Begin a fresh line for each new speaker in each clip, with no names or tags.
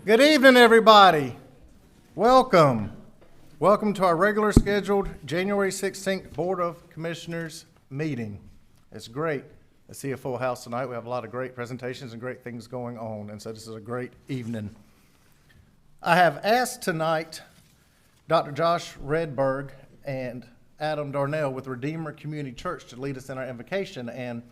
Good evening, everybody. Welcome. Welcome to our regular scheduled January 16th Board of Commissioners meeting. It's great to see a full house tonight. We have a lot of great presentations and great things going on, and so this is a great evening. I have asked tonight Dr. Josh Redberg and Adam Darnell with Redeemer Community Church to lead us in our invocation, and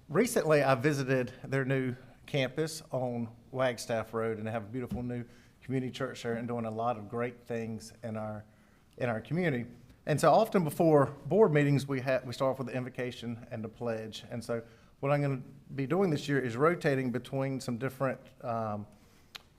recently I visited their new campus on Wagstaff Road, and they have a beautiful new community church there and doing a lot of great things in our community. And so often before board meetings, we start off with the invocation and the pledge. And so what I'm going to be doing this year is rotating between some different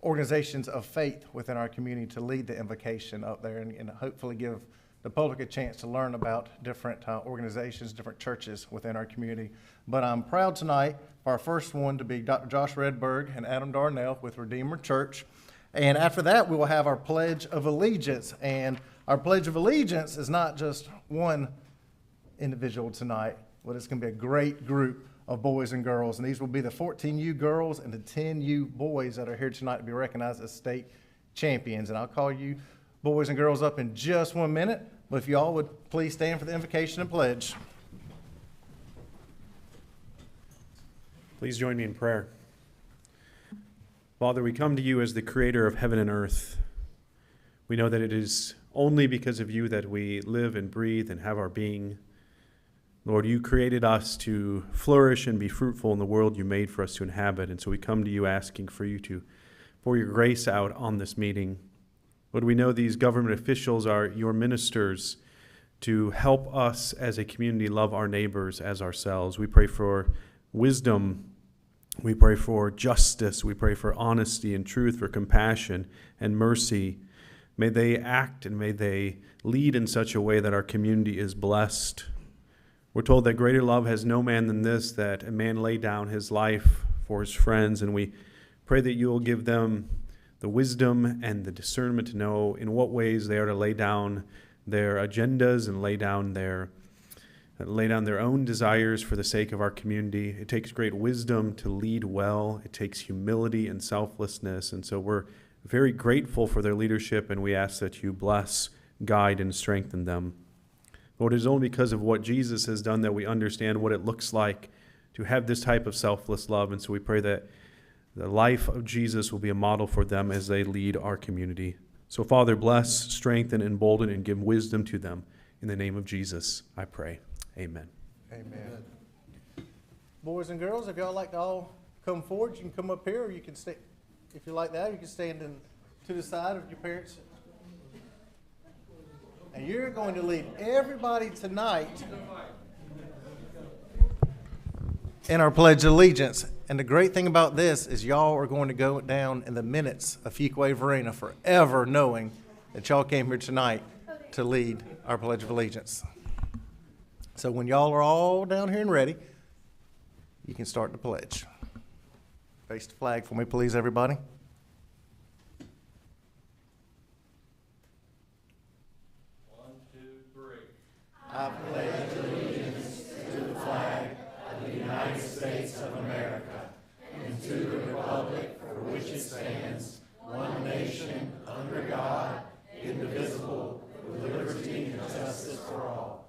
organizations of faith within our community to lead the invocation up there and hopefully give the public a chance to learn about different organizations, different churches within our community. But I'm proud tonight for our first one to be Dr. Josh Redberg and Adam Darnell with Redeemer Church. And after that, we will have our Pledge of Allegiance. And our Pledge of Allegiance is not just one individual tonight, but it's going to be a great group of boys and girls. And these will be the 14U girls and the 10U boys that are here tonight to be recognized as state champions. And I'll call you boys and girls up in just 1 minute. But if you all would please stand for the invocation and pledge.
Please join me in prayer. Father, we come to you as the creator of heaven and earth. We know that it is only because of you that we live and breathe and have our being. Lord, you created us to flourish and be fruitful in the world you made for us to inhabit. And so we come to you asking for you to pour your grace out on this meeting. Lord, we know these government officials are your ministers to help us as a community love our neighbors as ourselves. We pray for wisdom. We pray for justice. We pray for honesty and truth, for compassion and mercy. May they act and may they lead in such a way that our community is blessed. We're told that greater love has no man than this, that a man lay down his life for his friends. And we pray that you will give them the wisdom and the discernment to know in what ways they are to lay down their agendas and lay down their own desires for the sake of our community. It takes great wisdom to lead well. It takes humility and selflessness. And so we're very grateful for their leadership, and we ask that you bless, guide, and strengthen them. Lord, it is only because of what Jesus has done that we understand what it looks like to have this type of selfless love. And so we pray that the life of Jesus will be a model for them as they lead our community. So, Father, bless, strengthen, embolden, and give wisdom to them. In the name of Jesus, I pray. Amen.
Amen. Boys and girls, if y'all like to all come forward, you can come up here, or you can stay. If you like that, you can stand to the side of your parents. And you're going to lead everybody tonight in our Pledge of Allegiance. And the great thing about this is y'all are going to go down in the minutes of Fuquay-Varina forever knowing that y'all came here tonight to lead our Pledge of Allegiance. So when y'all are all down here and ready, you can start the pledge. Face the flag for me, please, everybody.
One, two, three.
I pledge allegiance to the flag of the United States of America and to the republic for which it stands, one nation, under God, indivisible, with liberty and justice for all.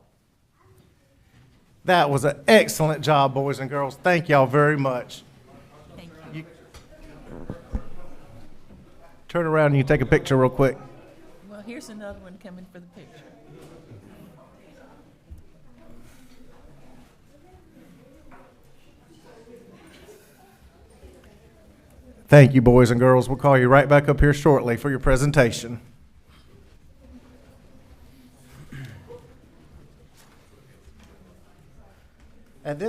That was an excellent job, boys and girls. Thank y'all very much.
Thank you.
Turn around and you take a picture real quick.
Well, here's another one coming for the picture.
Thank you, boys and girls. We'll call you right back up here shortly for your presentation. At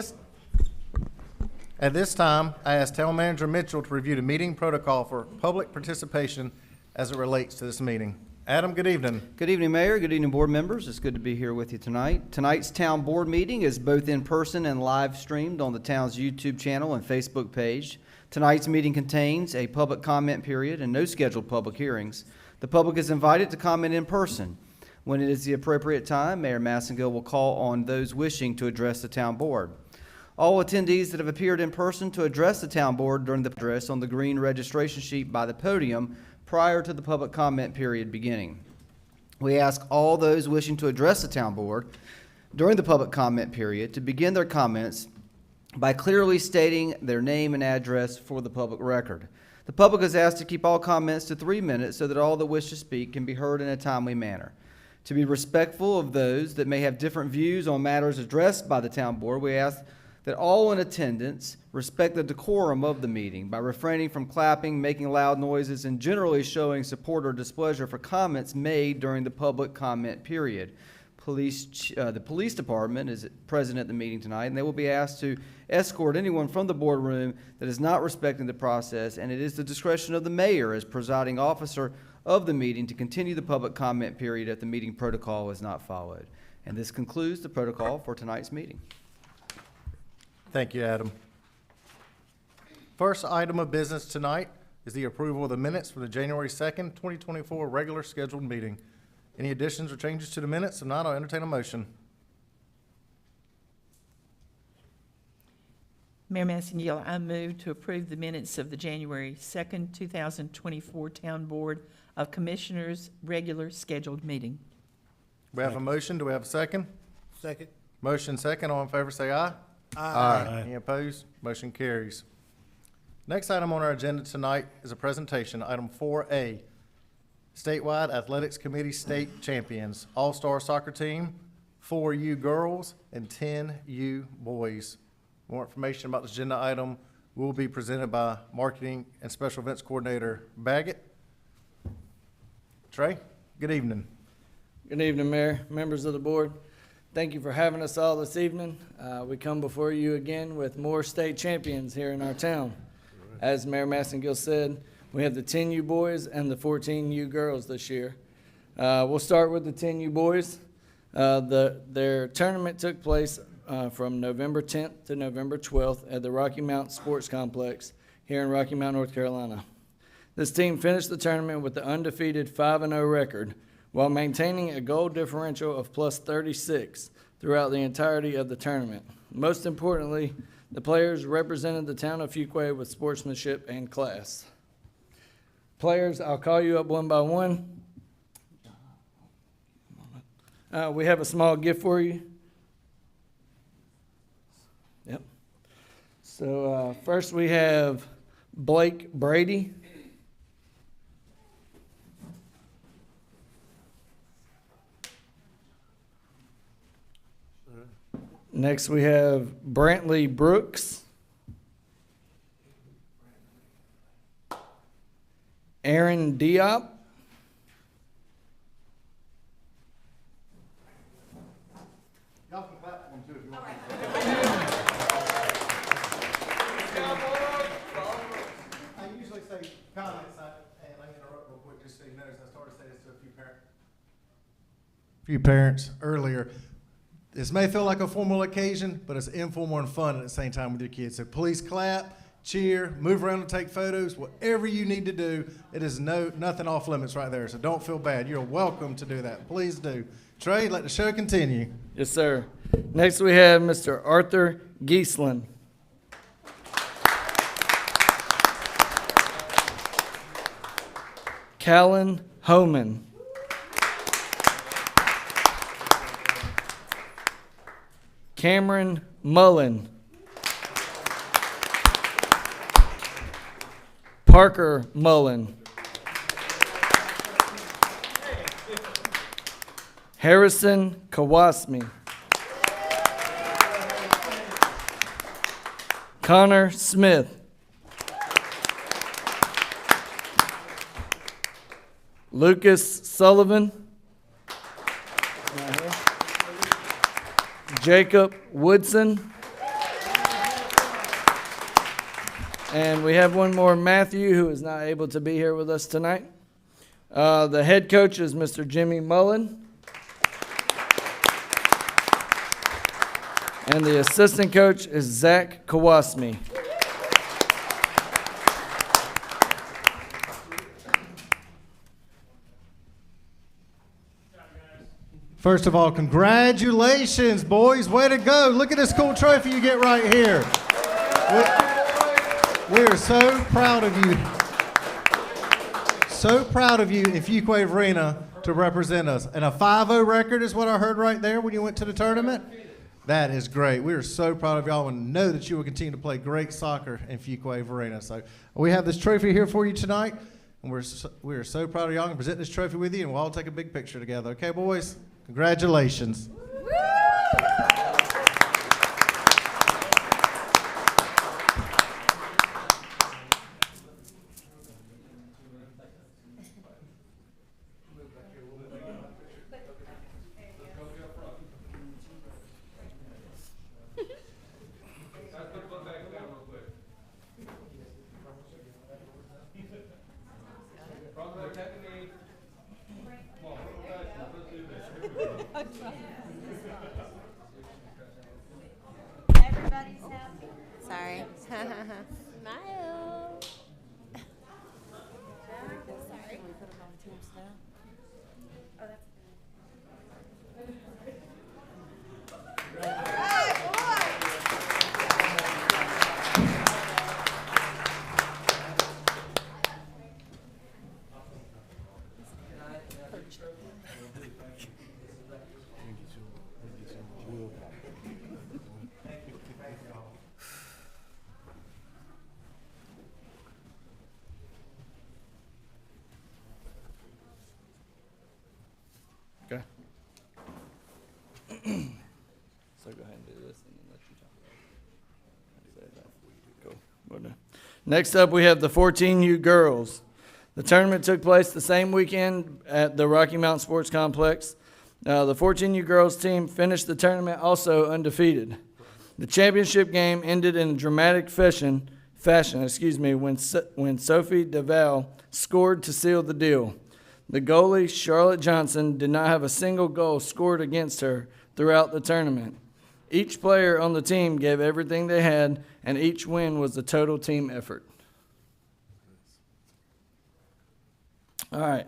this time, I ask Town Manager Mitchell to review the meeting protocol for public participation as it relates to this meeting. Adam, good evening.
Good evening, Mayor. Good evening, board members. It's good to be here with you tonight. Tonight's town board meeting is both in person and live streamed on the town's YouTube channel and Facebook page. Tonight's meeting contains a public comment period and no scheduled public hearings. The public is invited to comment in person. When it is the appropriate time, Mayor Massengill will call on those wishing to address the town board. All attendees that have appeared in person to address the town board during the address on the green registration sheet by the podium prior to the public comment period beginning. We ask all those wishing to address the town board during the public comment period to begin their comments by clearly stating their name and address for the public record. The public is asked to keep all comments to 3 minutes so that all that wish to speak can be heard in a timely manner. To be respectful of those that may have different views on matters addressed by the town board, we ask that all in attendance respect the decorum of the meeting by refraining from clapping, making loud noises, and generally showing support or displeasure for comments made during the public comment period. The police department is present at the meeting tonight, and they will be asked to escort anyone from the boardroom that is not respecting the process, and it is the discretion of the mayor as presiding officer of the meeting to continue the public comment period if the meeting protocol is not followed. And this concludes the protocol for tonight's meeting.
Thank you, Adam. First item of business tonight is the approval of the minutes for the January 2nd, 2024 regular scheduled meeting. Any additions or changes to the minutes? If not, I'll entertain a motion.
Mayor Massengill, I move to approve the minutes of the January 2nd, 2024 Town Board of Commissioners regular scheduled meeting.
We have a motion. Do we have a second?
Second.
Motion second. All in favor say aye.
Aye.
Any opposed? Motion carries. Next item on our agenda tonight is a presentation, item 4A, Statewide Athletics Committee State Champions, All-Star Soccer Team, 4U Girls, and 10U Boys. More information about this agenda item will be presented by Marketing and Special Events Coordinator Baggett. Trey, good evening.
Good evening, Mayor, members of the board. Thank you for having us all this evening. We come before you again with more state champions here in our town. As Mayor Massengill said, we have the 10U boys and the 14U girls this year. We'll start with the 10U boys. Their tournament took place from November 10th to November 12th at the Rocky Mount Sports Complex here in Rocky Mount, North Carolina. This team finished the tournament with the undefeated 5-0 record while maintaining a goal differential of plus 36 throughout the entirety of the tournament. Most importantly, the players represented the town of Fuquay with sportsmanship and class. Players, I'll call you up one by one. We have a small gift for you. Yep. So first we have Blake Brady. Next we have Brantley Brooks. Aaron Diop.
Y'all can clap for them too if you want. I usually say comments, and I interrupt real quick just so you notice I started saying this to a few parents earlier. This may feel like a formal occasion, but it's informal and fun at the same time with your kids. So please clap, cheer, move around and take photos, whatever you need to do. It is nothing off limits right there, so don't feel bad. You're welcome to do that. Please do. Trey, let the show continue.
Yes, sir. Next we have Mr. Arthur Geeslin. Callan Homan. Cameron Mullen. Parker Mullen. Harrison Kawasmi. Connor Smith. Lucas Sullivan. Jacob Woodson. And we have one more, Matthew, who is not able to be here with us tonight. The head coach is Mr. Jimmy Mullen. And the assistant coach is Zach Kawasmi.
First of all, congratulations, boys. Way to go. Look at this cool trophy you get right here. We are so proud of you. So proud of you in Fuquay-Varina to represent us. And a 5-0 record is what I heard right there when you went to the tournament. That is great. We are so proud of y'all and know that you will continue to play great soccer in Fuquay-Varina. So we have this trophy here for you tonight, and we are so proud of y'all. I'm going to present this trophy with you, and we'll all take a big picture together. Okay, boys? Congratulations.
Everybody's happy. Sorry. Smile. Sorry.
Okay. So go ahead and do this and then let you talk. Cool. Well done. Next up, we have the 14U girls. The tournament took place the same weekend at the Rocky Mountain Sports Complex. The 14U girls team finished the tournament also undefeated. The championship game ended in a dramatic fashion, when Sophie DeVal scored to seal the deal. The goalie, Charlotte Johnson, did not have a single goal scored against her throughout the tournament. Each player on the team gave everything they had, and each win was a total team effort. All right.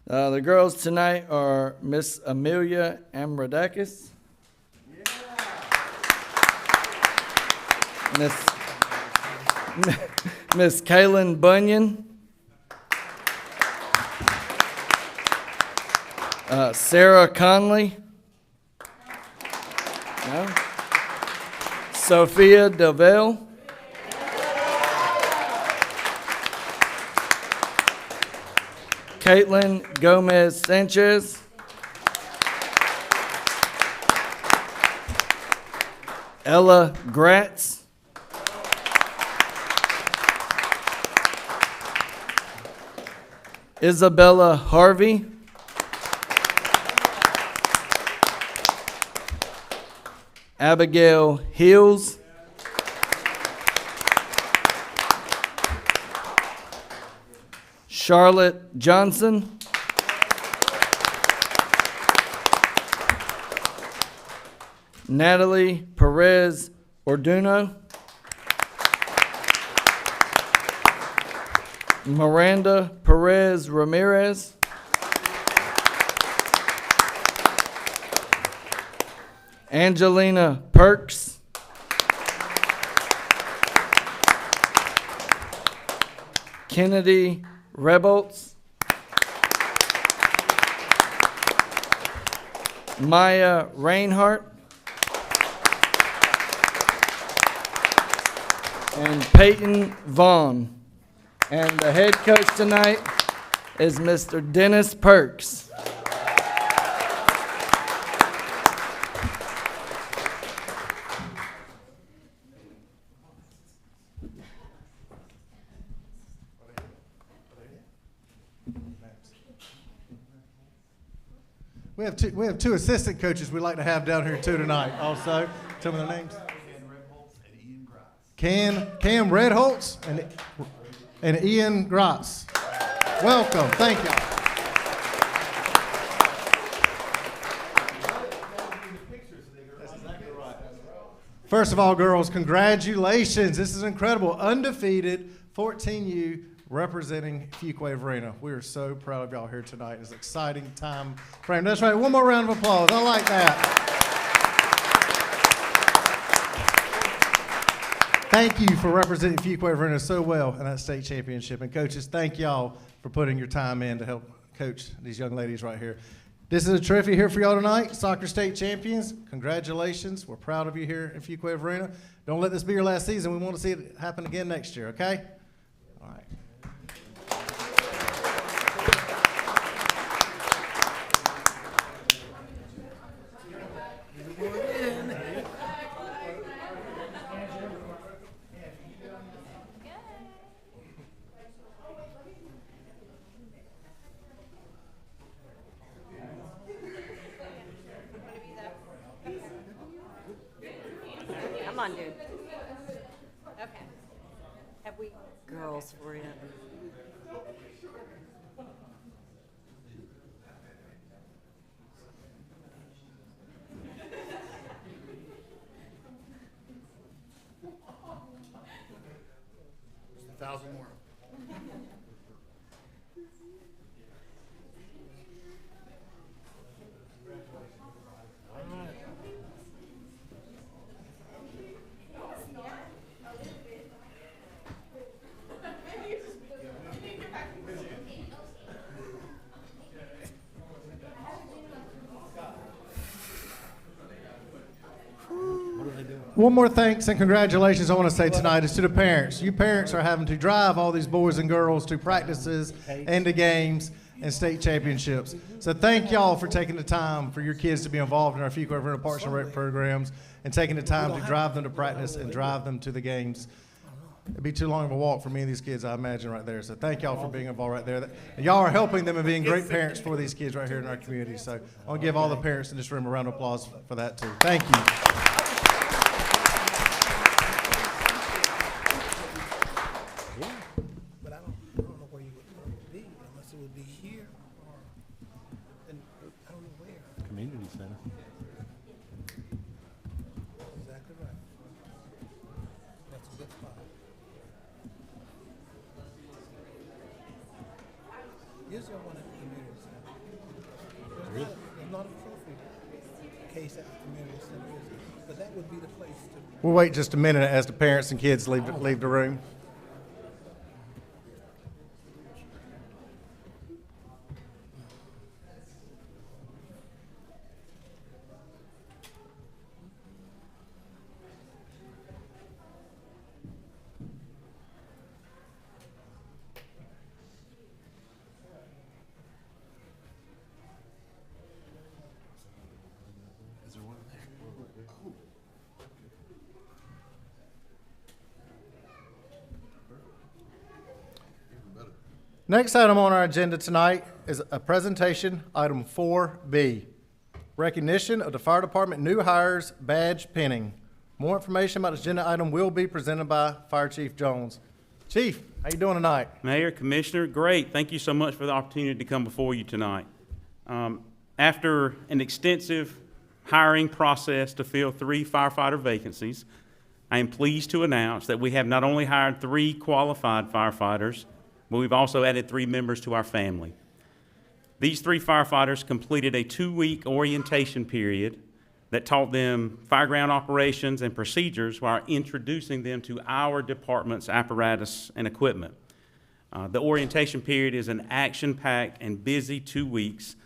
The girls tonight are Miss Amelia Amradakis. Miss Kaylin Bunyan. Sarah Conley. No. Sophia DeVille. Caitlin Gomez Sanchez. Ella Gratz. Isabella Harvey. Abigail Hills. Charlotte Johnson. Natalie Perez Orduno. Miranda Perez Ramirez. Angelina Perks. Kennedy Rebolts. Maya Reinhardt. And Peyton Vaughn. And the head coach tonight is Mr. Dennis Perks.
We have two assistant coaches we'd like to have down here too tonight also. Tell me their names. Cam Redholtz and Ian Gratz. Welcome. Thank y'all. First of all, girls, congratulations. This is incredible. Undefeated 14U representing Fuquay-Varina. We are so proud of y'all here tonight. It's an exciting time frame. That's right. One more round of applause. I like that. Thank you for representing Fuquay-Varina so well in that state championship. And coaches, thank y'all for putting your time in to help coach these young ladies right here. This is a trophy here for y'all tonight. Soccer state champions. Congratulations. We're proud of you here in Fuquay-Varina. Don't let this be your last season. We want to see it happen again next year, okay? All right.
Come on, dude. Okay. Have we? Girls forever.
One more thanks and congratulations I want to say tonight is to the parents. You parents are having to drive all these boys and girls to practices and to games and state championships. So thank y'all for taking the time for your kids to be involved in our Fuquay-Varina Parks and Rec programs and taking the time to drive them to practice and drive them to the games. It'd be too long of a walk for me and these kids, I imagine, right there. So thank y'all for being involved right there. And y'all are helping them and being great parents for these kids right here in our community. So I want to give all the parents in this room a round of applause for that too. Thank you.
But I don't know where you would be unless it would be here or, and I don't know where.
Community center.
Exactly right. That's a good spot. Usually I want at the community center. There's not a trophy case at the community center, is there? But that would be the place to.
We'll wait just a minute as the parents and kids leave the room. Next item on our agenda tonight is a presentation, item 4B, recognition of the fire department new hires badge pinning. More information about this agenda item will be presented by Fire Chief Jones. Chief, how you doing tonight?
Mayor, Commissioner, great. Thank you so much for the opportunity to come before you tonight. After an extensive hiring process to fill 3 firefighter vacancies, I am pleased to announce that we have not only hired 3 qualified firefighters, but we've also added 3 members to our family. These 3 firefighters completed a 2-week orientation period that taught them fireground operations and procedures while introducing them to our department's apparatus and equipment. The orientation period is an action-packed and busy 2 weeks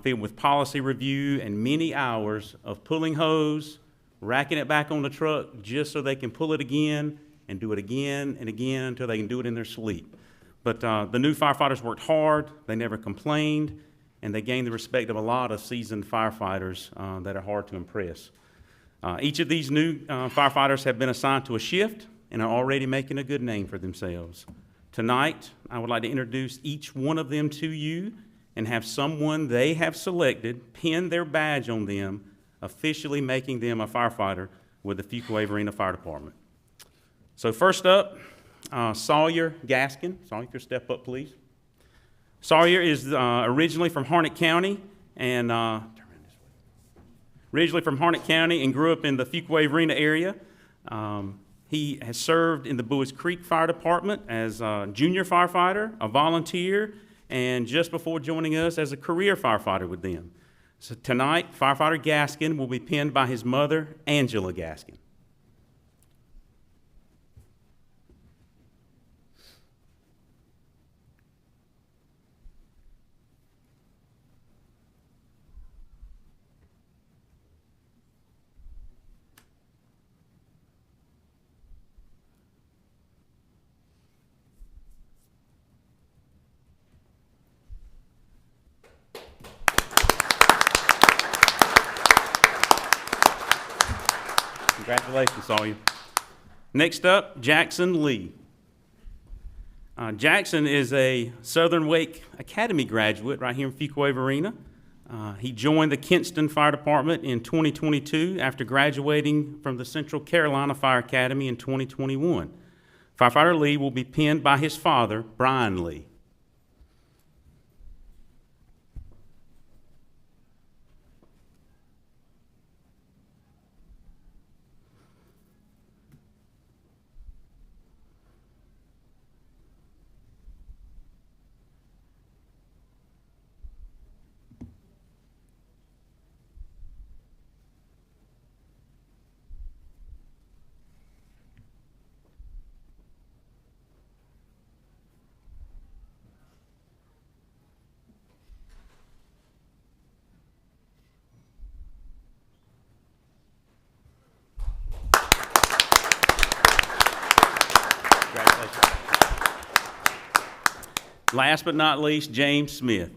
filled with policy review and many hours of pulling hose, racking it back on the truck just so they can pull it again and do it again and again until they can do it in their sleep. But the new firefighters worked hard, they never complained, and they gained the respect of a lot of seasoned firefighters that are hard to impress. Each of these new firefighters have been assigned to a shift and are already making a good name for themselves. Tonight, I would like to introduce each one of them to you and have someone they have selected pin their badge on them, officially making them a firefighter with the Fuquay-Varina Fire Department. So first up, Sawyer Gaskin. Sawyer, could step up, please. Sawyer is originally from Harnett County and grew up in the Fuquay-Varina area. He has served in the Buies Creek Fire Department as a junior firefighter, a volunteer, and just before joining us as a career firefighter with them. So tonight, firefighter Gaskin will be pinned by his mother, Angela Gaskin. Congratulations, all you. Next up, Jackson Lee. Jackson is a Southern Wake Academy graduate right here in Fuquay-Varina. He joined the Kinston Fire Department in 2022 after graduating from the Central Carolina Fire Academy in 2021. Firefighter Lee will be pinned by his father, Brian Lee. Last but not least, James Smith.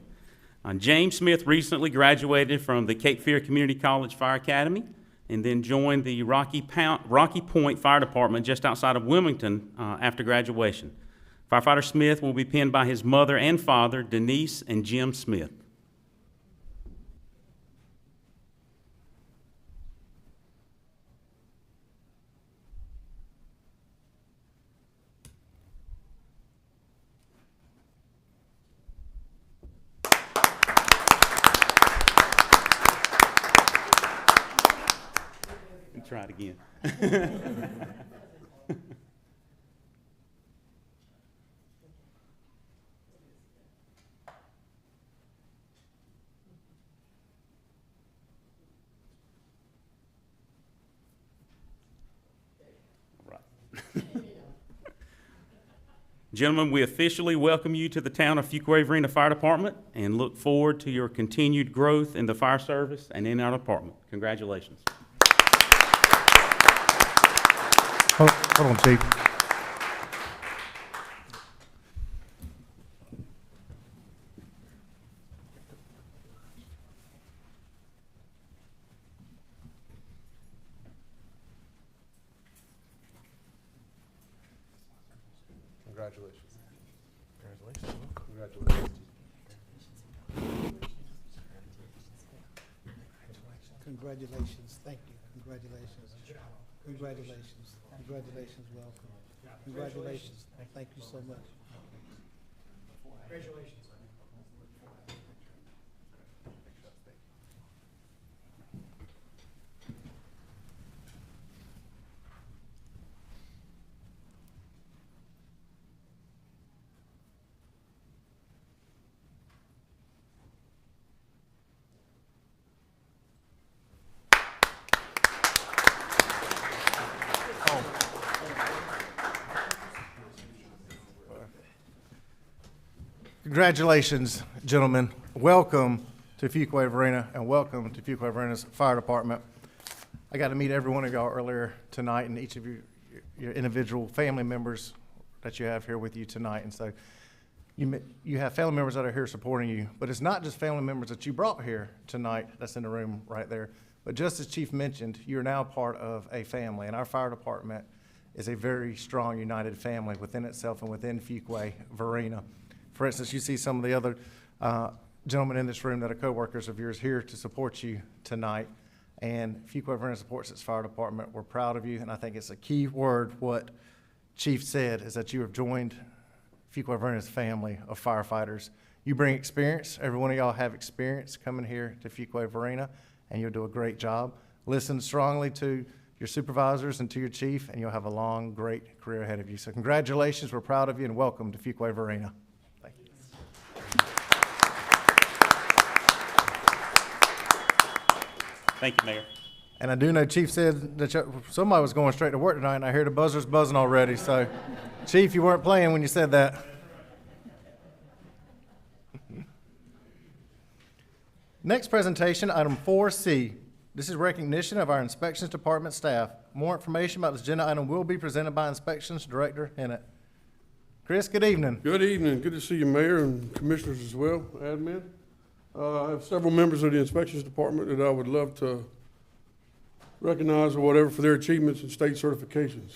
James Smith recently graduated from the Cape Fear Community College Fire Academy and then joined the Rocky Point Fire Department just outside of Wilmington after graduation. Firefighter Smith will be pinned by his mother and father, Denise and Jim Smith. Try it again. Right. Gentlemen, we officially welcome you to the town of Fuquay-Varina Fire Department and look forward to your continued growth in the fire service and in our department. Congratulations.
Hold on, Chief.
Congratulations. Congratulations.
Congratulations, thank you, congratulations. Congratulations, congratulations, welcome. Congratulations, thank you so much. Congratulations.
Congratulations, gentlemen. Welcome to Fuquay-Varina and welcome to Fuquay-Varina's Fire Department. I got to meet every one of y'all earlier tonight and each of you, your individual family members that you have here with you tonight. And so you have family members that are here supporting you, but it's not just family members that you brought here tonight that's in the room right there. But just as Chief mentioned, you're now part of a family, and our fire department is a very strong, united family within itself and within Fuquay-Varina. For instance, you see some of the other gentlemen in this room that are co-workers of yours here to support you tonight. And Fuquay-Varina supports its fire department. We're proud of you, and I think it's a key word what Chief said is that you have joined Fuquay-Varina's family of firefighters. You bring experience. Every one of y'all have experience coming here to Fuquay-Varina, and you'll do a great job. Listen strongly to your supervisors, and to your chief, and you'll have a long, great career ahead of you. So congratulations, we're proud of you, and welcome to Fuquay-Varina. Thank you.
Thank you, Mayor.
And I do know Chief said that somebody was going straight to work tonight, and I hear the buzzers buzzing already. So, Chief, you weren't playing when you said that. Next presentation, item 4C. This is recognition of our inspections department staff. More information about this agenda item will be presented by Inspections Director Hennett. Chris, good evening.
Good evening. Good to see you, Mayor, and Commissioners as well, admin. I have several members of the Inspections Department that I would love to recognize or whatever for their achievements and state certifications.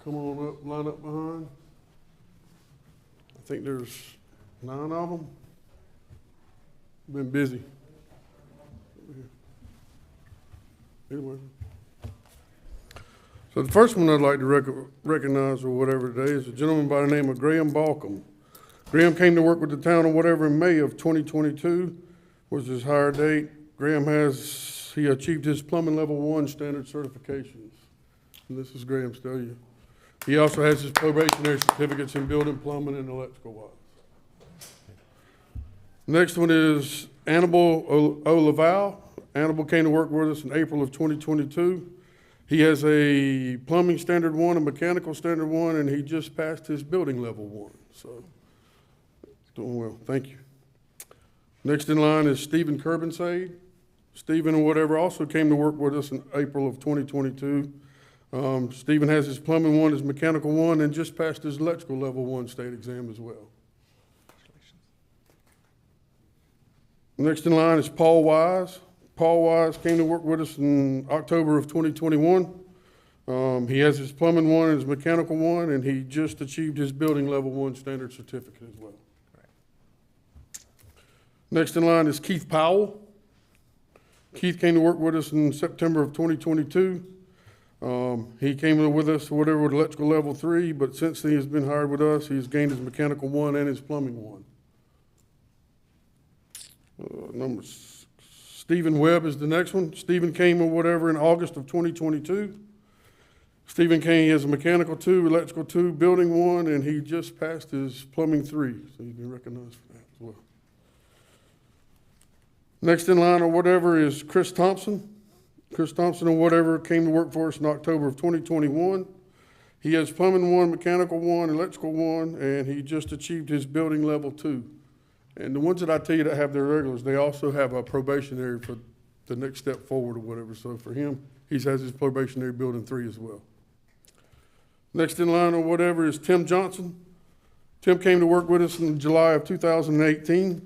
Come on up, line up behind. I think there's 9 of them. Been busy. Anyway. So the first one I'd like to recognize or whatever today is a gentleman by the name of Graham Balcom. Graham came to work with the town or whatever in May of 2022 was his hire date. Graham he achieved his plumbing level 1 standard certifications. And this is Graham's tell you. He also has his probationary certificates in building, plumbing, and electrical wise. Next one is Annabelle O'Laval. Annabelle came to work with us in April of 2022. He has a plumbing standard 1, a mechanical standard 1, and he just passed his building level 1. So, doing well. Thank you. Next in line is Stephen Kerbinsade. Stephen or whatever also came to work with us in April of 2022. Stephen has his plumbing 1, his mechanical 1, and just passed his electrical level 1 state exam as well. Next in line is Paul Wise. Paul Wise came to work with us in October of 2021. He has his plumbing 1 and his mechanical 1, and he just achieved his building level 1 standard certificate as well. Next in line is Keith Powell. Keith came to work with us in September of 2022. He came with us with electrical level 3, but since he has been hired with us, he's gained his mechanical 1 and his plumbing 1. Stephen Webb is the next one. Stephen came or whatever in August of 2022. Stephen came, he has a mechanical 2, electrical 2, building 1, and he just passed his plumbing 3, so he's been recognized for that as well. Next in line or whatever is Chris Thompson. Chris Thompson or whatever came to work for us in October of 2021. He has plumbing 1, mechanical 1, electrical 1, and he just achieved his building level 2. And the ones that I tell you that have their regulars, they also have a probationary for the next step forward or whatever. So for him, he has his probationary building 3 as well. Next in line or whatever is Tim Johnson. Tim came to work with us in July of 2018.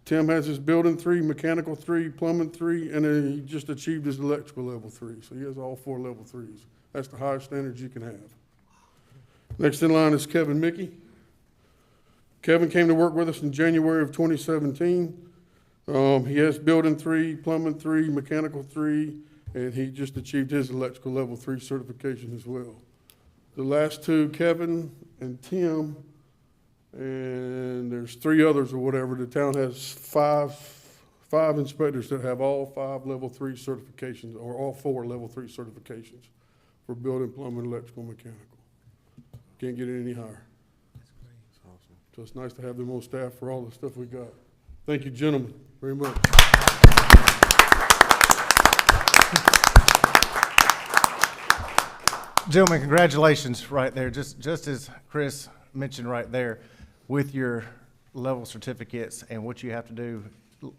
Tim has his building 3, mechanical 3, plumbing 3, and then he just achieved his electrical level 3. So he has all 4 level 3s. That's the highest standards you can have. Next in line is Kevin Mickey. Kevin came to work with us in January of 2017. He has building 3, plumbing 3, mechanical 3, and he just achieved his electrical level 3 certification as well. The last 2, Kevin and Tim, and there's 3 others or whatever. The town has five inspectors that have all 5 level 3 certifications, or all 4 level 3 certifications for building, plumbing, electrical, mechanical. Can't get it any higher. So it's nice to have them on staff for all the stuff we got. Thank you, gentlemen, very much.
Gentlemen, congratulations right there. Just as Chris mentioned right there, with your level certificates and what you have to do,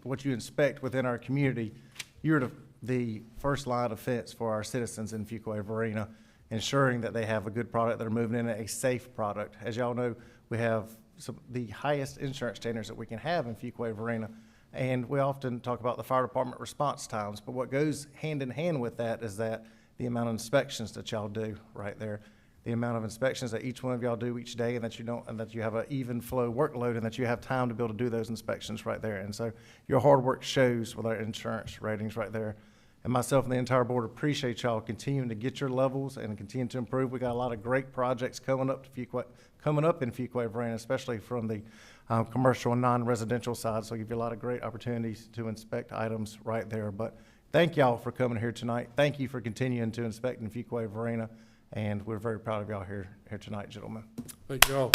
what you inspect within our community, you're the first line of defense for our citizens in Fuquay-Varina, ensuring that they have a good product, that are moving in a safe product. As y'all know, we have the highest insurance standards that we can have in Fuquay-Varina, and we often talk about the fire department response times, but what goes hand in hand with that is that the amount of inspections that y'all do right there, the amount of inspections that each one of y'all do each day, and that you have an even flow workload, and that you have time to be able to do those inspections right there. And so your hard work shows with our insurance ratings right there. And myself and the entire board appreciate y'all continuing to get your levels and continue to improve. We got a lot of great projects coming up in Fuquay-Varina, especially from the commercial and non-residential side. So give you a lot of great opportunities to inspect items right there. But thank y'all for coming here tonight. Thank you for continuing to inspecting Fuquay-Varina, and we're very proud of y'all here tonight, gentlemen.
Thank y'all.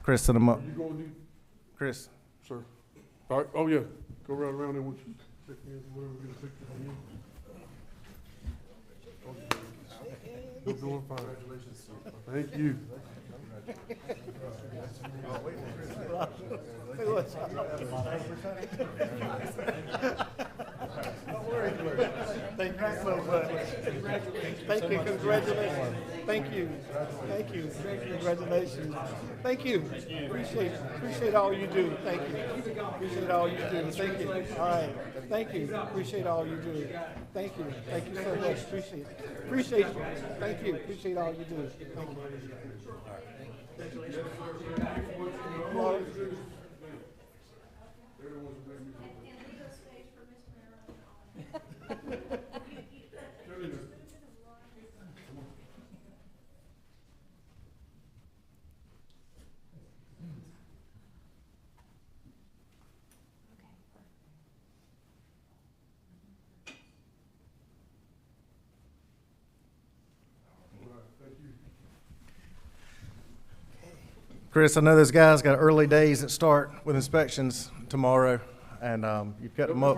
Chris, send them up.
You going to do,
Chris.
sir? All right, oh, yeah, go right around there once you check in, whatever, get a picture of you. You're doing fine. Congratulations, sir. Thank you.
Thank you so much. Thank you, congratulations. Thank you, congratulations. Thank you, appreciate all you do, thank you. Appreciate all you do, thank you. All right, thank you, appreciate all you do. Thank you so much, appreciate you. Thank you, appreciate all you do, thank you.
Chris, I know those guys got early days that start with inspections tomorrow, and you've kept them up.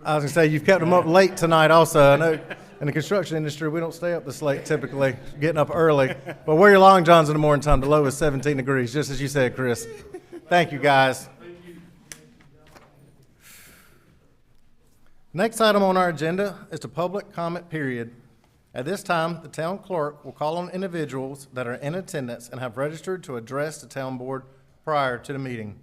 I was gonna say, you've kept them up late tonight also. I know in the construction industry, we don't stay up this late typically, getting up early. But wear your long johns in the morning time. The low is 17 degrees, just as you said, Chris. Thank you, guys. Next item on our agenda is the public comment period. At this time, the town clerk will call on individuals that are in attendance and have registered to address the town board prior to the meeting.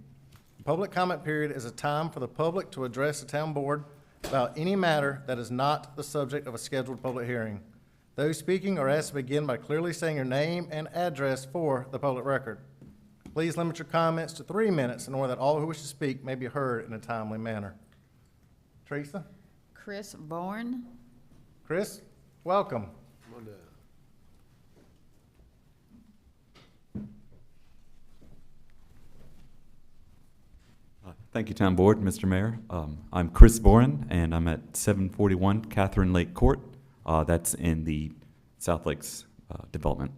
The public comment period is a time for the public to address the town board about any matter that is not the subject of a scheduled public hearing. Those speaking are asked to begin by clearly saying your name and address for the public record. Please limit your comments to 3 minutes in order that all who wish to speak may be heard in a timely manner. Teresa?
Chris Bourne.
Chris? Welcome.
Thank you, Town Board, Mr. Mayor. I'm Chris Boren, and I'm at 741 Catherine Lake Court. That's in the South Lakes development.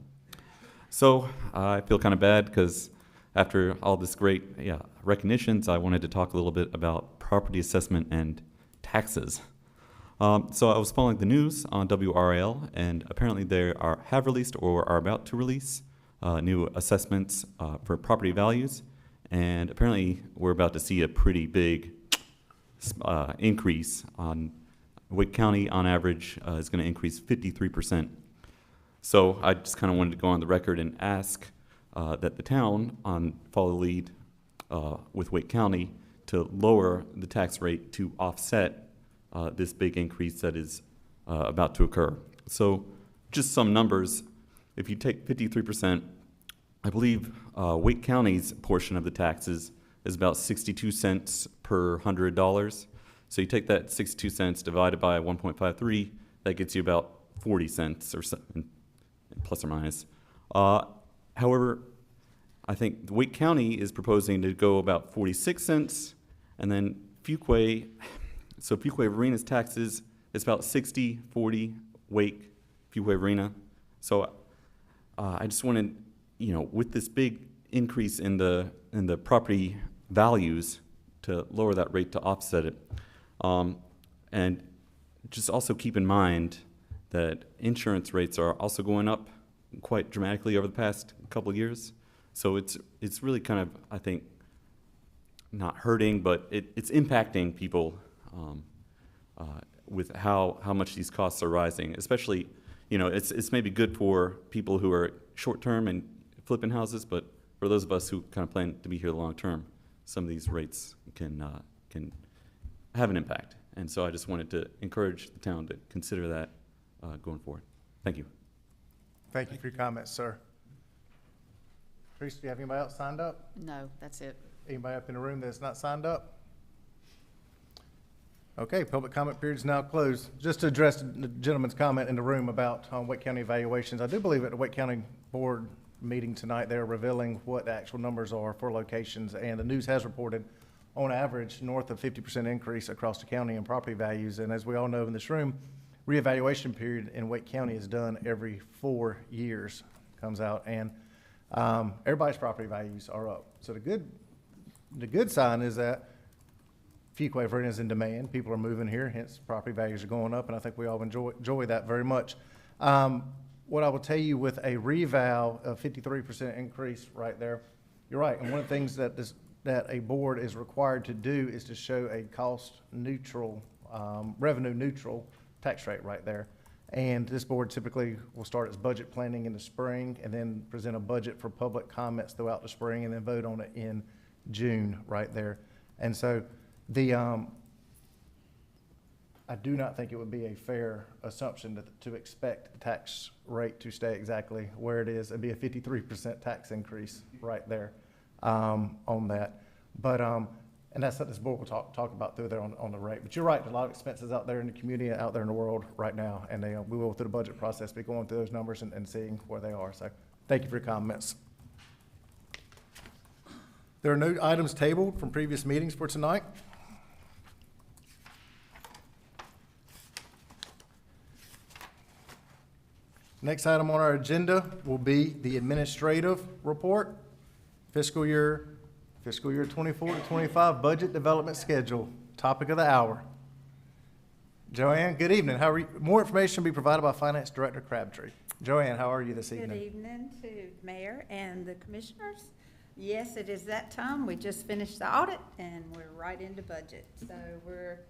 So I feel kind of bad because after all this great recognitions, I wanted to talk a little bit about property assessment and taxes. So I was following the news on WRAL, and apparently they have released or are about to release new assessments for property values. And apparently we're about to see a pretty big increase on Wake County. On average is going to increase 53%. So I just kind of wanted to go on the record and ask that the town follow the lead with Wake County to lower the tax rate to offset this big increase that is about to occur. So just some numbers. If you take 53%, I believe Wake County's portion of the taxes is about 62 cents per $100. So you take that 62 cents divided by 1.53, that gets you about 40 cents or something, plus or minus. However, I think Wake County is proposing to go about 46 cents, and then Fuquay-Varina's taxes is about 60, 40, Wake, Fuquay-Varina. So I just wanted, with this big increase in the property values, to lower that rate to offset it. And just also keep in mind that insurance rates are also going up quite dramatically over the past couple of years. So it's really kind of, I think, not hurting, but it's impacting people with how much these costs are rising. Especially, it's maybe good for people who are short-term and flipping houses, but for those of us who kind of plan to be here long term, some of these rates can have an impact. And so I just wanted to encourage the town to consider that going forward. Thank you.
Thank you for your comments, sir. Teresa, do you have anybody else signed up?
No, that's it.
Anybody up in the room that's not signed up? Okay, public comment period is now closed. Just to address the gentleman's comment in the room about Wake County evaluations, I do believe at the Wake County Board meeting tonight, they're revealing what the actual numbers are for locations, and the news has reported, on average, north of 50% increase across the county in property values. And as we all know in this room, reevaluation period in Wake County is done every 4 years, comes out, and everybody's property values are up. So the good sign is that Fuquay-Varina is in demand. People are moving here, hence property values are going up, and I think we all enjoy that very much. What I will tell you with a reval of 53% increase right there, you're right. And one of the things that a board is required to do is to show a cost neutral, revenue neutral tax rate right there. And this board typically will start its budget planning in the spring and then present a budget for public comments throughout the spring and then vote on it in June right there. And so I do not think it would be a fair assumption to expect the tax rate to stay exactly where it is. It'd be a 53% tax increase right there on that. But and that's what this board will talk about through there on the rate. But you're right, a lot of expenses out there in the community, out there in the world right now, and we will through the budget process be going through those numbers and seeing where they are. So thank you for your comments. There are no items tabled from previous meetings for tonight. Next item on our agenda will be the administrative report, fiscal year 24 to 25 budget development schedule, topic of the hour. Joanne, good evening. How are you? More information will be provided by Finance Director Crabtree. Joanne, how are you this evening?
Good evening to Mayor and the commissioners. Yes, it is that time. We just finished the audit and we're right into budget. So we're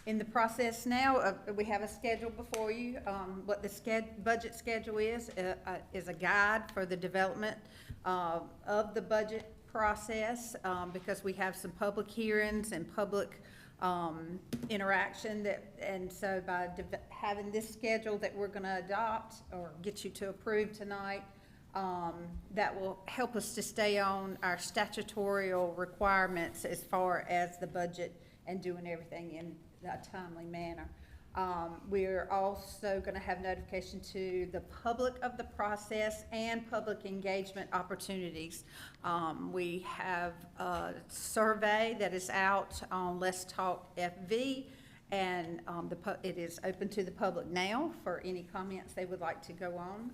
in the process now. We have a schedule before you. What the budget schedule is a guide for the development of the budget process, because we have some public hearings and public interaction and so by having this schedule that we're going to adopt or get you to approve tonight, that will help us to stay on our statutorial requirements as far as the budget and doing everything in a timely manner. We're also going to have notification to the public of the process and public engagement opportunities. We have a survey that is out on Let's Talk FV, and it is open to the public now for any comments they would like to go on,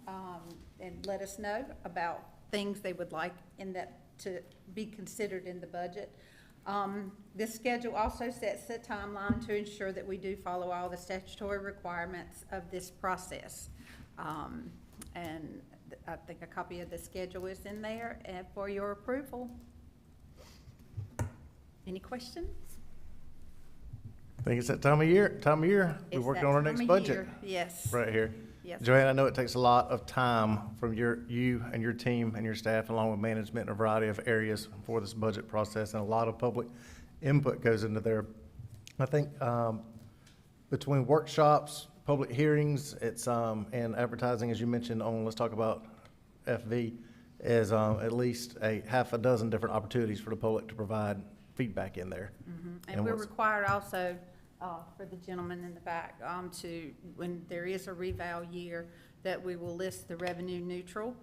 and let us know about things they would like in that to be considered in the budget. This schedule also sets the timeline to ensure that we do follow all the statutory requirements of this process. And I think a copy of the schedule is in there for your approval. Any questions?
I think it's that time of year. We're
It's
working
that
on our
time
next
of
budget.
year, yes.
Right here.
Yes.
Joanne, I know it takes a lot of time from you and your team and your staff, along with management in a variety of areas for this budget process, and a lot of public input goes into there. I think between workshops, public hearings, it's and advertising, as you mentioned on Let's Talk About FV, is at least a half a dozen different opportunities for the public to provide feedback in there.
Mm-hmm. And we're required also, for the gentleman in the back, when there is a reval year, that we will list the revenue neutral.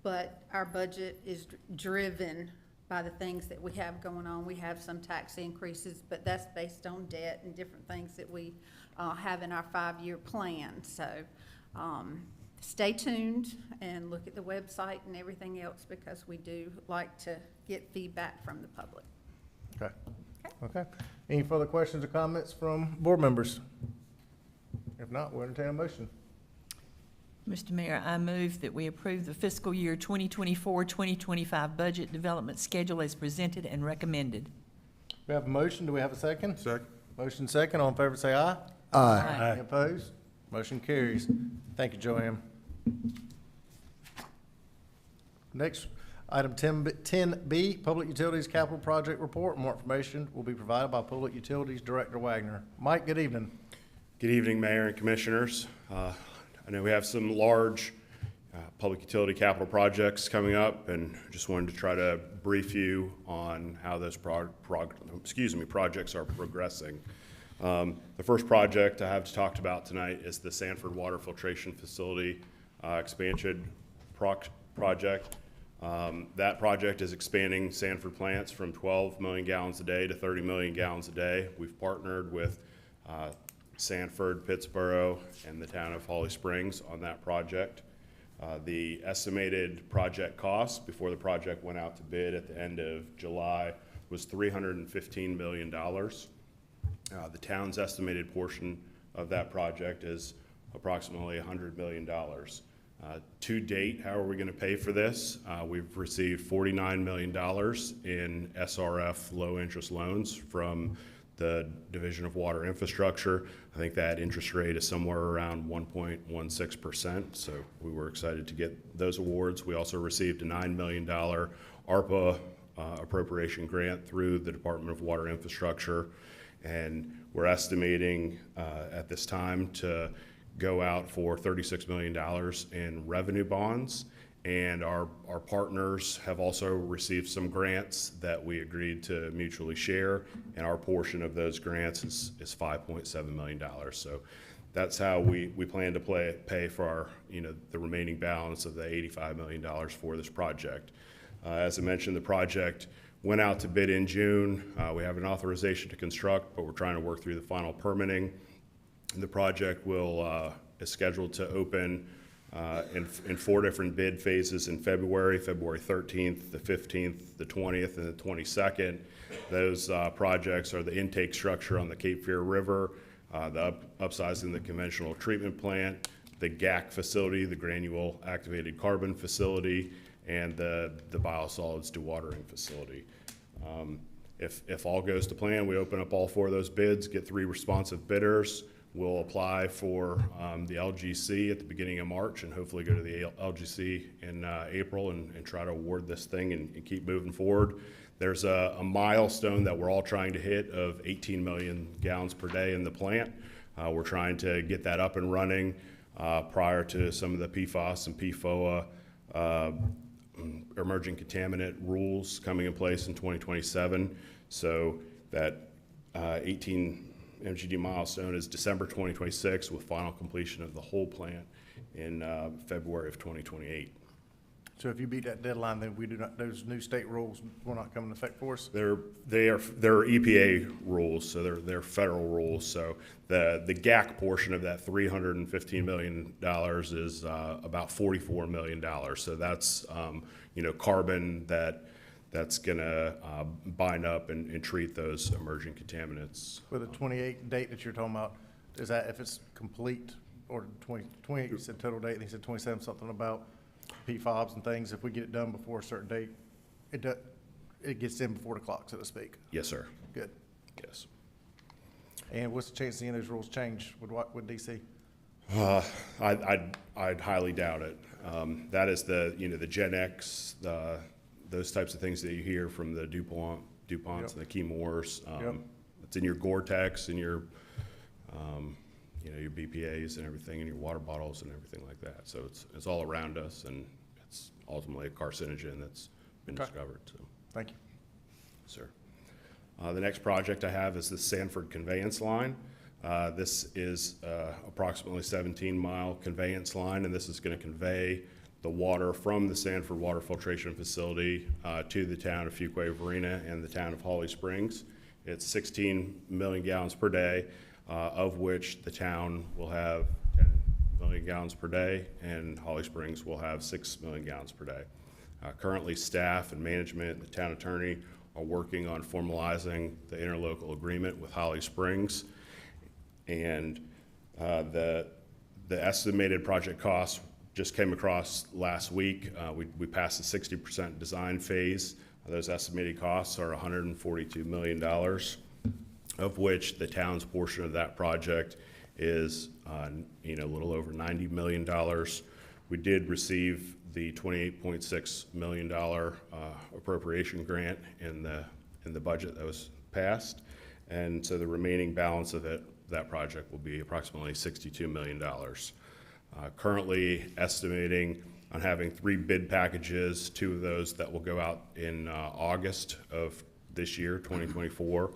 But our budget is driven by the things that we have going on. We have some tax increases, but that's based on debt and different things that we have in our 5-year plan. So stay tuned and look at the website and everything else, because we do like to get feedback from the public.
Okay. Okay. Any further questions or comments from board members? If not, we'll entertain a motion.
Mr. Mayor, I move that we approve the fiscal year 2024-2025 budget development schedule as presented and recommended.
We have a motion. Do we have a second?
Second.
Motion second. All in favor say aye.
Aye.
Any opposed? Motion carries. Thank you, Joanne. Next, item 10B, Public Utilities Capital Project Report. More information will be provided by Public Utilities Director Wagner. Mike, good evening.
Good evening, Mayor and Commissioners. I know we have some large public utility capital projects coming up, and just wanted to try to brief you on how those projects are progressing. The first project I have talked about tonight is the Sanford Water Filtration Facility expansion project. That project is expanding Sanford plants from 12 million gallons a day to 30 million gallons a day. We've partnered with Sanford, Pittsboro, and the town of Holly Springs on that project. The estimated project cost before the project went out to bid at the end of July was $315 million. The town's estimated portion of that project is approximately $100 million. To date, how are we going to pay for this? We've received $49 million in SRF low-interest loans from the Division of Water Infrastructure. I think that interest rate is somewhere around 1.16%, so we were excited to get those awards. We also received a $9 million ARPA appropriation grant through the Department of Water Infrastructure, and we're estimating at this time to go out for $36 million in revenue bonds, and our partners have also received some grants that we agreed to mutually share, and our portion of those grants is $5.7 million. So that's how we plan to pay for our, the remaining balance of the $85 million for this project. As I mentioned, the project went out to bid in June. We have an authorization to construct, but we're trying to work through the final permitting. The project is scheduled to open in 4 different bid phases in February 13th, the 15th, the 20th, and the 22nd. Those projects are the intake structure on the Cape Fear River, the upsizing the conventional treatment plant, the GAC facility, the granule activated carbon facility, and the biosolids dewatering facility. If all goes to plan, we open up all 4 of those bids, get 3 responsive bidders. We'll apply for the LGC at the beginning of March and hopefully go to the LGC in April and try to award this thing and keep moving forward. There's a milestone that we're all trying to hit of 18 million gallons per day in the plant. We're trying to get that up and running prior to some of the PFAS and PFOA emerging contaminant rules coming in place in 2027. So that 18 MGD milestone is December 2026 with final completion of the whole plant in February of 2028.
So if you beat that deadline, then those new state rules will not come into effect for us?
They're EPA rules, so they're federal rules. So the GAC portion of that $315 million is about $44 million. So that's carbon that's going to bind up and treat those emerging contaminants.
With the 28 date that you're talking about, is that if it's complete, or 28, you said total date, and he said 27, something about PFOBs and things, if we get it done before a certain date, it gets in before the clock, so to speak?
Yes, sir.
Good.
Yes.
And what's the chance of any of those rules change with DC?
I'd highly doubt it. That is the Gen X, those types of things that you hear from the DuPonts
Yep.
and the Chemours.
Yep.
It's in your Gore-Tex and your BPAs and everything, in your water bottles and everything like that. So it's all around us, and it's ultimately a carcinogen that's been discovered. So.
Thank you.
Sir. The next project I have is the Sanford Conveyance Line. This is approximately 17-mile conveyance line, and this is going to convey the water from the Sanford Water Filtration Facility to the town of Fuquay-Varina and the town of Holly Springs. It's 16 million gallons per day, of which the town will have 10 million gallons per day, and Holly Springs will have 6 million gallons per day. Currently, staff and management, the town attorney, are working on formalizing the interlocal agreement with Holly Springs, and the estimated project cost just came across last week. We passed the 60% design phase. Those estimated costs are $142 million, of which the town's portion of that project is a little over $90 million. We did receive the $28.6 million appropriation grant in the budget that was passed, and so the remaining balance of that project will be approximately $62 million. Currently estimating on having 3 bid packages, 2 of those that will go out in August of this year, 2024.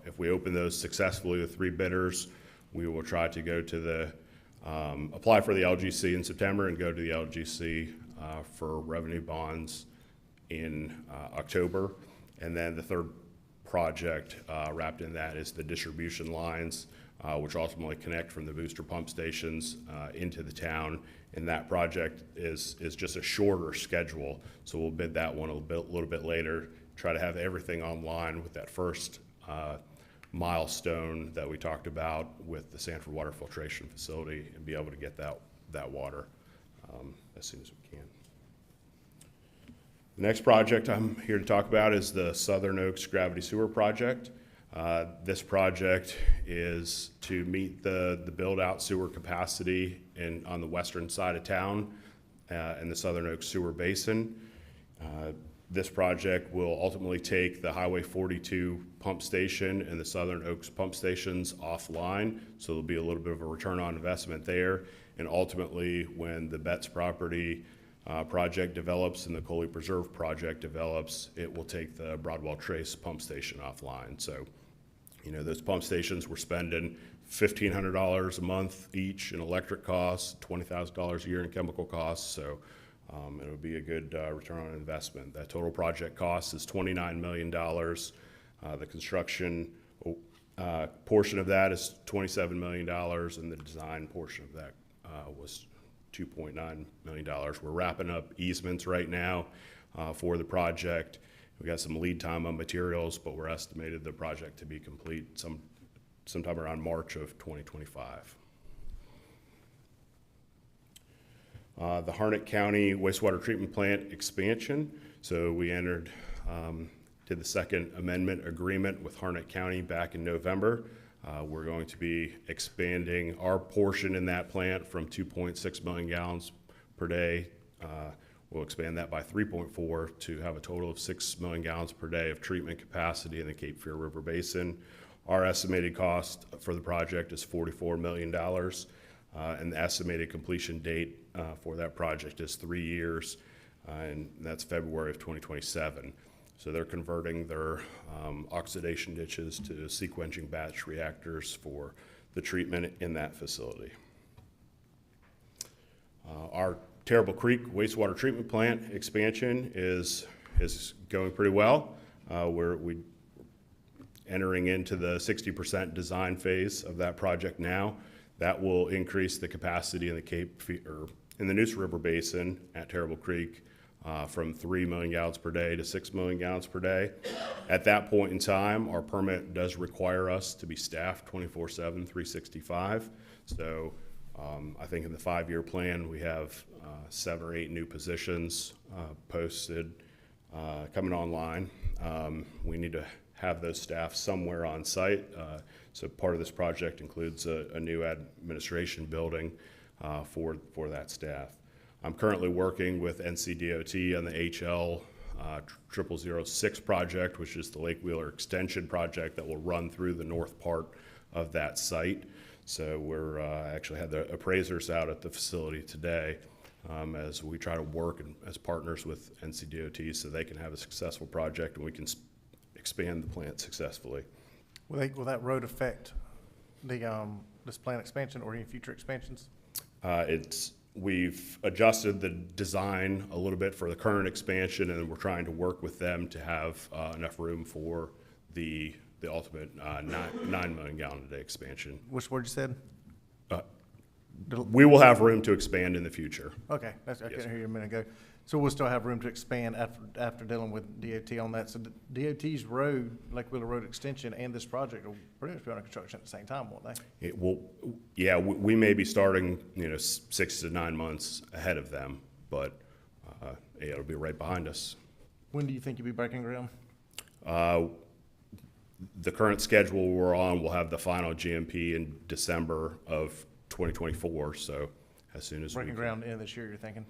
If we open those successfully with 3 bidders, we will try to go to the apply for the LGC in September and go to the LGC for revenue bonds in October. And then the third project wrapped in that is the distribution lines, which ultimately connect from the booster pump stations into the town. And that project is just a shorter schedule, so we'll bid that one a little bit later, try to have everything online with that first milestone that we talked about with the Sanford Water Filtration Facility, and be able to get that water as soon as we can. The next project I'm here to talk about is the Southern Oaks Gravity Sewer Project. This project is to meet the build-out sewer capacity on the western side of town in the Southern Oaks Sewer Basin. This project will ultimately take the Highway 42 pump station and the Southern Oaks pump stations offline, so there'll be a little bit of a return on investment there. And ultimately, when the Betts property project develops and the Coley Preserve project develops, it will take the Broadwell Trace pump station offline. So, you know, those pump stations were spending $1,500 a month each in electric costs, $20,000 a year in chemical costs. So it would be a good return on investment. That total project cost is $29 million. The construction portion of that is $27 million, and the design portion of that was $2.9 million. We're wrapping up easements right now for the project. We got some lead time on materials, but we're estimated the project to be complete sometime around March of 2025. The Harnett County wastewater treatment plant expansion. So we entered to the second amendment agreement with Harnett County back in November. We're going to be expanding our portion in that plant from 2.6 million gallons per day. We'll expand that by 3.4 to have a total of 6 million gallons per day of treatment capacity in the Cape Fear River Basin. Our estimated cost for the project is $44 million, and the estimated completion date for that project is 3 years, and that's February of 2027. So they're converting their oxidation ditches to sequencing batch reactors for the treatment in that facility. Our Terrible Creek wastewater treatment plant expansion is going pretty well. We're entering into the 60% design phase of that project now. That will increase the capacity in the Neuse River Basin at Terrible Creek from 3 million gallons per day to 6 million gallons per day. At that point in time, our permit does require us to be staffed 24/7, 365. So I think in the 5-year plan, we have 7 or 8 new positions posted coming online. We need to have those staff somewhere on site. So part of this project includes a new administration building for that staff. I'm currently working with NCDOT on the HL 0006 project, which is the Lake Wheeler Extension project that will run through the north part of that site. So we're actually had the appraisers out at the facility today as we try to work as partners with NCDOT so they can have a successful project and we can expand the plant successfully.
Will that road affect this plant expansion or any future expansions?
We've adjusted the design a little bit for the current expansion, and we're trying to work with them to have enough room for the ultimate 9 million gallon a day expansion.
Which word you said?
We will have room to expand in the future.
Okay, I couldn't hear you a minute ago. So we'll still have room to expand after dealing with DOT on that. So DOT's road, Lake Wheeler Road Extension, and this project will pretty much be under construction at the same time, won't they?
It will, yeah, we may be starting, 6 to 9 months ahead of them, but it'll be right behind us.
When do you think you'll be breaking ground?
The current schedule we're on will have the final GMP in December of 2024. So as soon as
breaking ground in this year, you're thinking?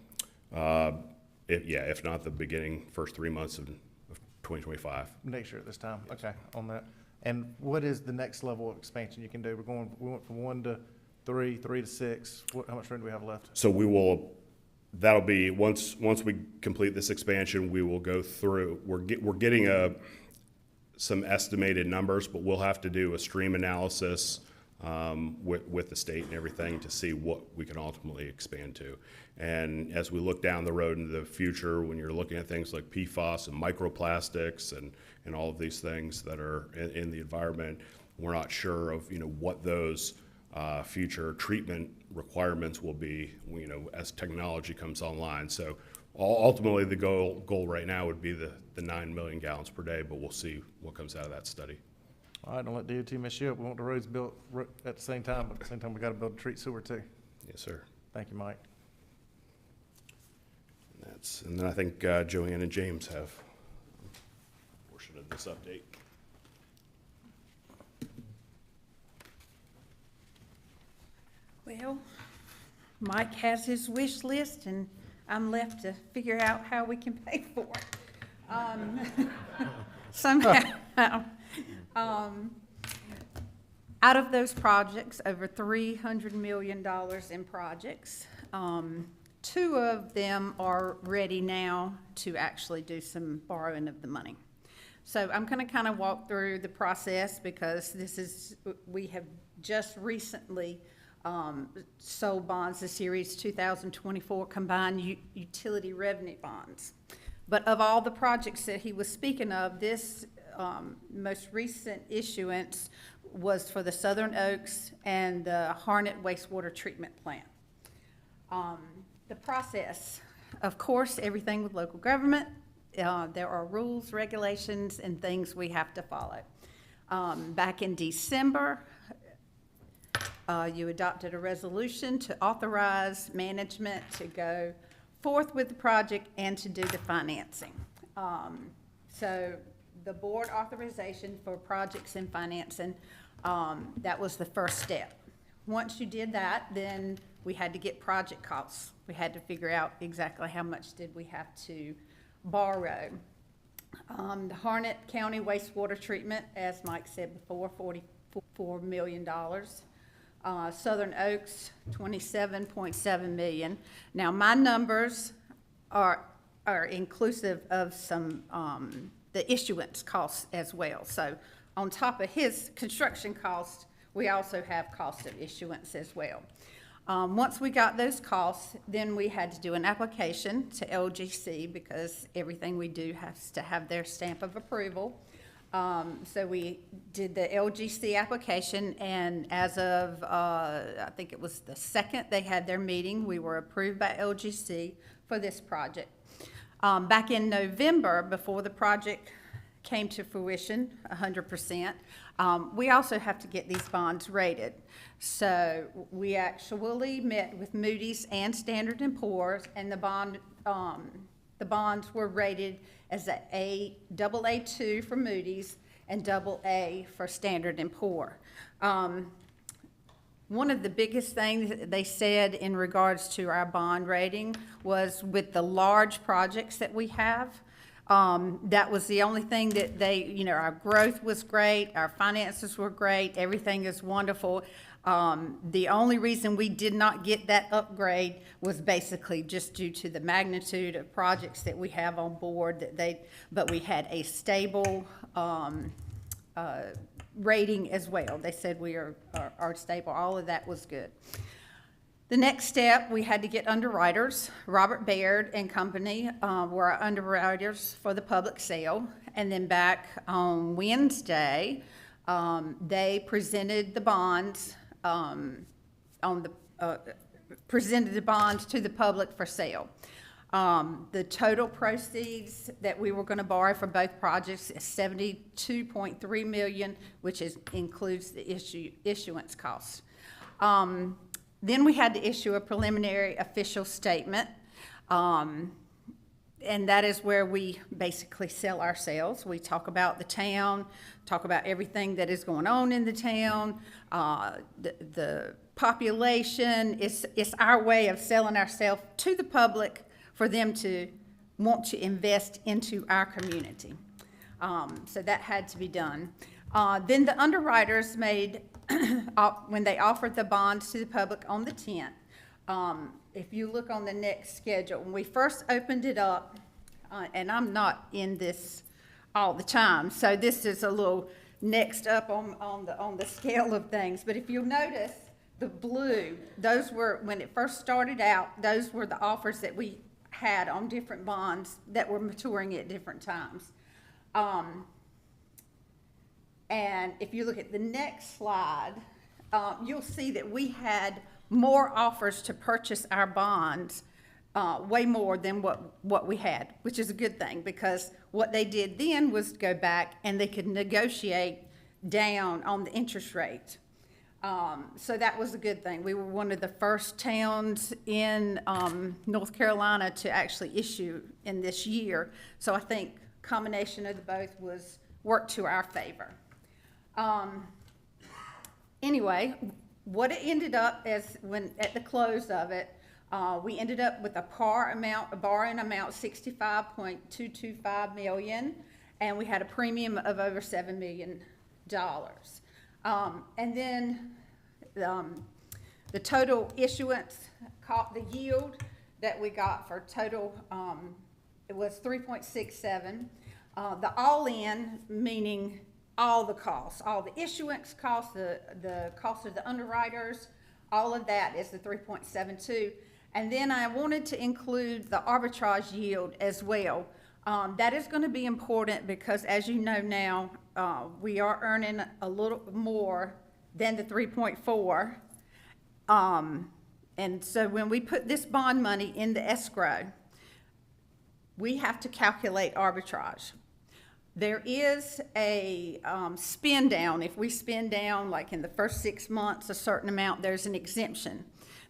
If not the first 3 months of 2025.
Next year at this time, okay, on that. And what is the next level of expansion you can do? We went from 1 to 3, 3 to 6. How much room do we have left?
So that'll be, once we complete this expansion, we will go through, we're getting some estimated numbers, but we'll have to do a stream analysis with the state and everything to see what we can ultimately expand to. And as we look down the road into the future, when you're looking at things like PFAS and microplastics and all of these things that are in the environment, we're not sure of, what those future treatment requirements will be, as technology comes online. So ultimately, the goal right now would be the 9 million gallons per day, but we'll see what comes out of that study.
All right, don't let DOT mess you up. We want the roads built at the same time, but at the same time, we got to build a treat sewer too.
Yes, sir.
Thank you, Mike.
And then I think Joanne and James have a portion of this update.
Well, Mike has his wish list, and I'm left to figure out how we can pay for it. Somehow. Out of those projects, over $300 million in projects, 2 of them are ready now to actually do some borrowing of the money. So I'm going to kind of walk through the process because we have just recently sold bonds, the Series 2024 Combined Utility Revenue Bonds. But of all the projects that he was speaking of, this most recent issuance was for the Southern Oaks and the Harnett Wastewater Treatment Plant. The process, of course, everything with local government, there are rules, regulations, and things we have to follow. Back in December, you adopted a resolution to authorize management to go forth with the project and to do the financing. So the board authorization for projects and financing, that was the first step. Once you did that, then we had to get project costs. We had to figure out exactly how much did we have to borrow. The Harnett County wastewater treatment, as Mike said before, $44 million. Southern Oaks, $27.7 million. Now, my numbers are inclusive of some the issuance costs as well. So on top of his construction cost, we also have cost of issuance as well. Once we got those costs, then we had to do an application to LGC because everything we do has to have their stamp of approval. So we did the LGC application, and as of, I think it was the 2nd, they had their meeting. We were approved by LGC for this project. Back in November, before the project came to fruition 100%, we also have to get these bonds rated. So we actually met with Moody's and Standard & Poor's, and the bonds were rated as AA2 for Moody's and AA for Standard & Poor. One of the biggest things that they said in regards to our bond rating was with the large projects that we have, that was the only thing that they, our growth was great, our finances were great, everything is wonderful. The only reason we did not get that upgrade was basically just due to the magnitude of projects that we have on board but we had a stable, rating as well. They said we are stable. All of that was good. The next step, we had to get underwriters. Robert Baird and Company were our underwriters for the public sale. And then back on Wednesday, they presented the bonds presented the bonds to the public for sale. The total proceeds that we were going to borrow for both projects is $72.3 million, which includes the issuance costs. Then we had to issue a preliminary official statement, and that is where we basically sell ourselves. We talk about the town, talk about everything that is going on in the town, the population. It's our way of selling ourselves to the public for them to want to invest into our community. So that had to be done. Then the underwriters made, when they offered the bonds to the public on the 10th, if you look on the next schedule, when we first opened it up, and I'm not in this all the time, so this is a little next up on the scale of things. But if you'll notice, the blue, those were, when it first started out, those were the offers that we had on different bonds that were maturing at different times. And if you look at the next slide, you'll see that we had more offers to purchase our bonds, way more than what we had, which is a good thing, because what they did then was go back and they could negotiate down on the interest rate. So that was a good thing. We were one of the first towns in North Carolina to actually issue in this year. So I think combination of the both worked to our favor. Anyway, what it ended up as at the close of it, we ended up with a borrowing amount 65.225 million, and we had a premium of over $7 million. And then the total issuance, the yield that we got for total, it was 3.67. The all-in, meaning all the costs, all the issuance costs, the cost of the underwriters, all of that is the 3.72. And then I wanted to include the arbitrage yield as well. That is going to be important because, as you know now, we are earning a little more than the 3.4. And so when we put this bond money in the escrow, we have to calculate arbitrage. There is a spend down. If we spend down, like in the first 6 months, a certain amount, there's an exemption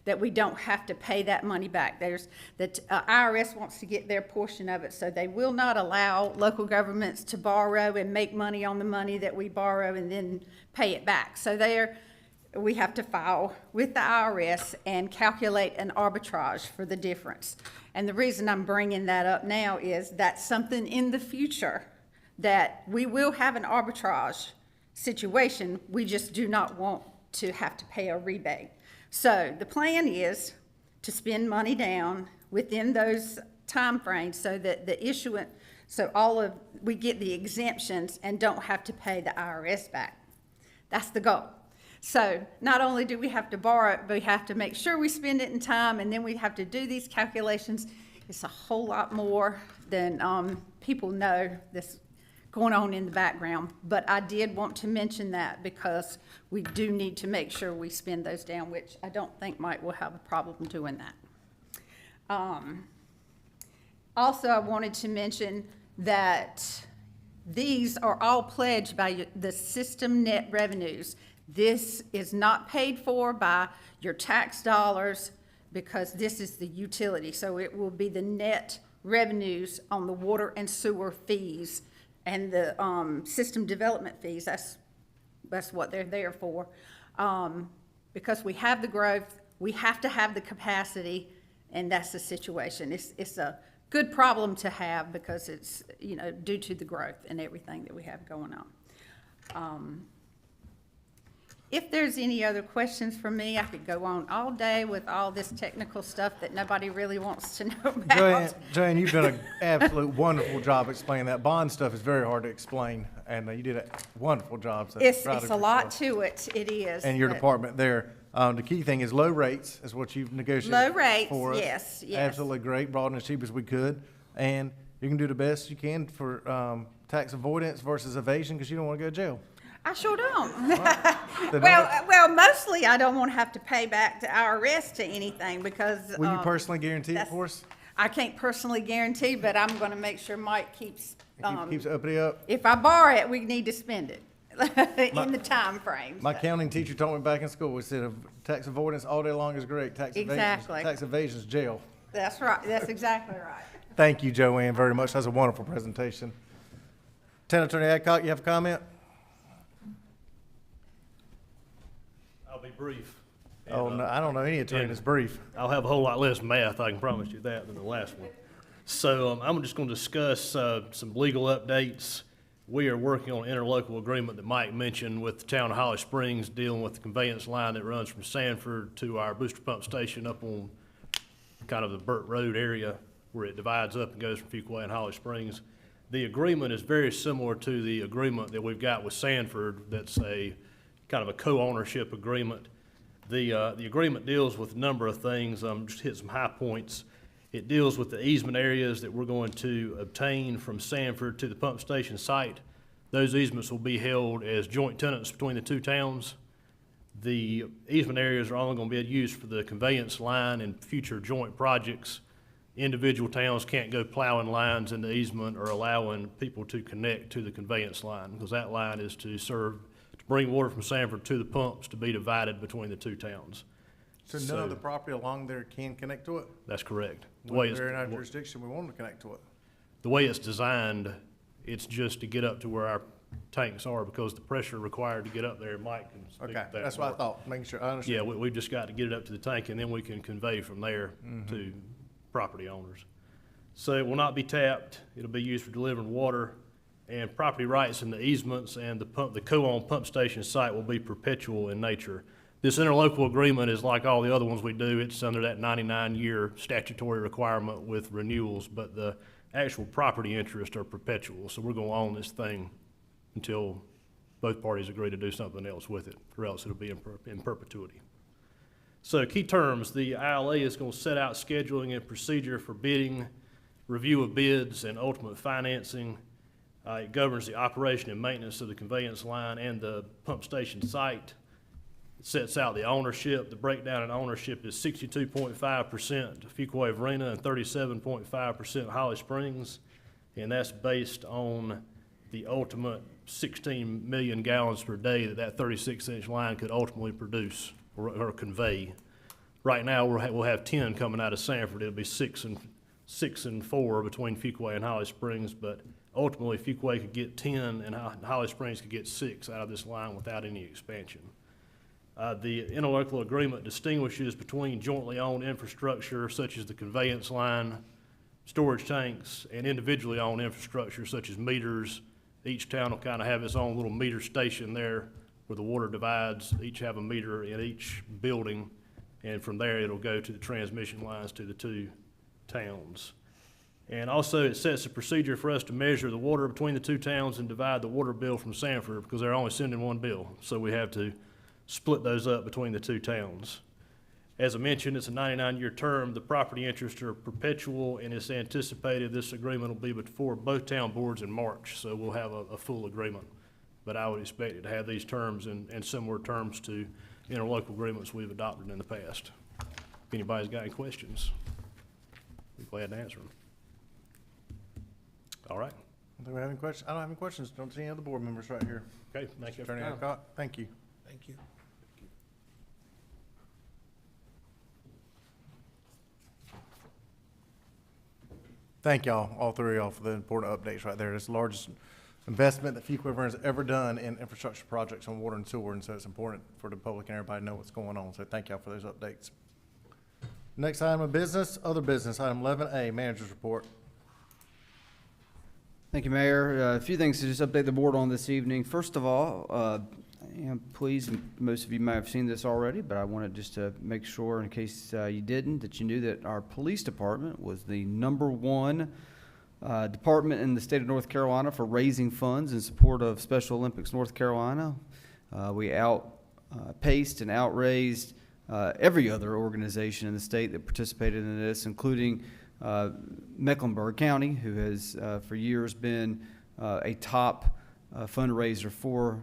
that we don't have to pay that money back. There's the IRS wants to get their portion of it, so they will not allow local governments to borrow and make money on the money that we borrow and then pay it back. So we have to file with the IRS and calculate an arbitrage for the difference. And the reason I'm bringing that up now is that's something in the future that we will have an arbitrage situation. We just do not want to have to pay a rebate. So the plan is to spend money down within those timeframes so that the issuance, we get the exemptions and don't have to pay the IRS back. That's the goal. So not only do we have to borrow it, but we have to make sure we spend it in time, and then we have to do these calculations. It's a whole lot more than people know that's going on in the background, but I did want to mention that because we do need to make sure we spend those down, which I don't think Mike will have a problem doing that. Also, I wanted to mention that these are all pledged by the system net revenues. This is not paid for by your tax dollars because this is the utility, so it will be the net revenues on the water and sewer fees and the system development fees. That's what they're there for. Because we have the growth, we have to have the capacity, and that's the situation. It's a good problem to have because it's, due to the growth and everything that we have going on. If there's any other questions for me, I could go on all day with all this technical stuff that nobody really wants to know about.
Joanne, you've done an absolute wonderful job explaining that. Bond stuff is very hard to explain, and you did a wonderful job. So
It's a lot to it. It is.
And your department there. The key thing is low rates is what you've negotiated
Low rates,
for us.
yes.
Absolutely great, brought in as cheap as we could. And you can do the best you can for tax avoidance versus evasion because you don't want to go to jail.
I sure don't. Well, mostly I don't want to have to pay back to IRS to anything because.
Will you personally guarantee it for us?
I can't personally guarantee, but I'm going to make sure Mike keeps.
Keeps uppity up.
If I borrow it, we need to spend it in the time frame.
My accounting teacher taught me back in school. We said tax avoidance all day long is great. Tax evasion is jail.
That's right. That's exactly right.
Thank you, Joanne, very much. That was a wonderful presentation. Town Attorney Adcock, you have a comment?
I'll be brief.
Oh, no, I don't know any attorney that's brief.
I'll have a whole lot less math, I can promise you that, than the last one. So I'm just going to discuss some legal updates. We are working on an interlocal agreement that Mike mentioned with the town of Holly Springs, dealing with the conveyance line that runs from Sanford to our booster pump station up on kind of the Burt Road area where it divides up and goes from Fuquay and Holly Springs. The agreement is very similar to the agreement that we've got with Sanford. That's a kind of a co-ownership agreement. The agreement deals with a number of things. Just hit some high points. It deals with the easement areas that we're going to obtain from Sanford to the pump station site. Those easements will be held as joint tenants between the two towns. The easement areas are only going to be used for the conveyance line and future joint projects. Individual towns can't go plowing lines in the easement or allowing people to connect to the conveyance line, because that line is to bring water from Sanford to the pumps to be divided between the two towns.
So none of the property along there can connect to it?
That's correct.
When they're in our jurisdiction, we want them to connect to it.
The way it's designed, it's just to get up to where our tanks are, because the pressure required to get up there, Mike can speak to
Okay,
that
that's what I
more.
thought, making sure, I understand.
Yeah, we've just got to get it up to the tank, and then we can convey from there to property owners. So it will not be tapped. It'll be used for delivering water, and property rights in the easements and the co-owned pump station site will be perpetual in nature. This interlocal agreement is like all the other ones we do. It's under that 99-year statutory requirement with renewals, but the actual property interests are perpetual. So we're going to own this thing until both parties agree to do something else with it, or else it'll be in perpetuity. So key terms, the ILA is going to set out scheduling and procedure for bidding, review of bids, and ultimate financing. It governs the operation and maintenance of the conveyance line and the pump station site. It sets out the ownership. The breakdown in ownership is 62.5% Fuquay-Varina and 37.5% Holly Springs, and that's based on the ultimate 16 million gallons per day that 36-inch line could ultimately produce or convey. Right now, we'll have 10 coming out of Sanford. It'll be 6 and 4 between Fuquay and Holly Springs, but ultimately Fuquay could get 10 and Holly Springs could get 6 out of this line without any expansion. The interlocal agreement distinguishes between jointly owned infrastructure such as the conveyance line, storage tanks, and individually owned infrastructure such as meters. Each town will kind of have its own little meter station there where the water divides. Each have a meter in each building, and from there it'll go to the transmission lines to the two towns. And also it sets a procedure for us to measure the water between the two towns and divide the water bill from Sanford, because they're only sending one bill. So we have to split those up between the two towns. As I mentioned, it's a 99-year term. The property interests are perpetual, and it's anticipated this agreement will be before both town boards in March, so we'll have a full agreement. But I would expect it to have these terms and similar terms to interlocal agreements we've adopted in the past. If anybody's got any questions, be glad to answer them. All right.
Do we have any questions? I don't have any questions. Don't see any other board members right here.
Okay, thank you.
Attorney Adcock, thank you.
Thank you.
Thank y'all, all three of y'all, for the important updates right there. It's the largest investment that Fuquay-Varina has ever done in infrastructure projects on water and sewer, and so it's important for the public and everybody to know what's going on. So thank y'all for those updates. Next item of business, other business, item 11A, manager's report.
Thank you, Mayor. A few things to just update the board on this evening. First of all, I am pleased, and most of you might have seen this already, but I wanted just to make sure, in case you didn't, that you knew that our police department was the #1 department in the state of North Carolina for raising funds in support of Special Olympics North Carolina. We outpaced and outraised every other organization in the state that participated in this, including Mecklenburg County, who has for years been a top fundraiser for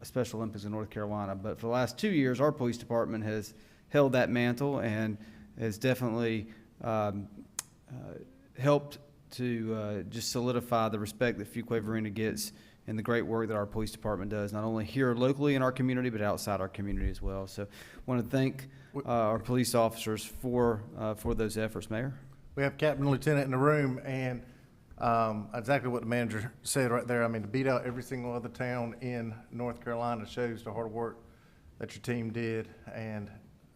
Special Olympics in North Carolina. But for the last 2 years, our police department has held that mantle and has definitely helped to just solidify the respect that Fuquay-Varina gets and the great work that our police department does, not only here locally in our community, but outside our community as well. So I want to thank our police officers for those efforts, Mayor.
We have Captain and Lieutenant in the room, and exactly what the manager said right there. I mean, to beat out every single other town in North Carolina shows the hard work that your team did. And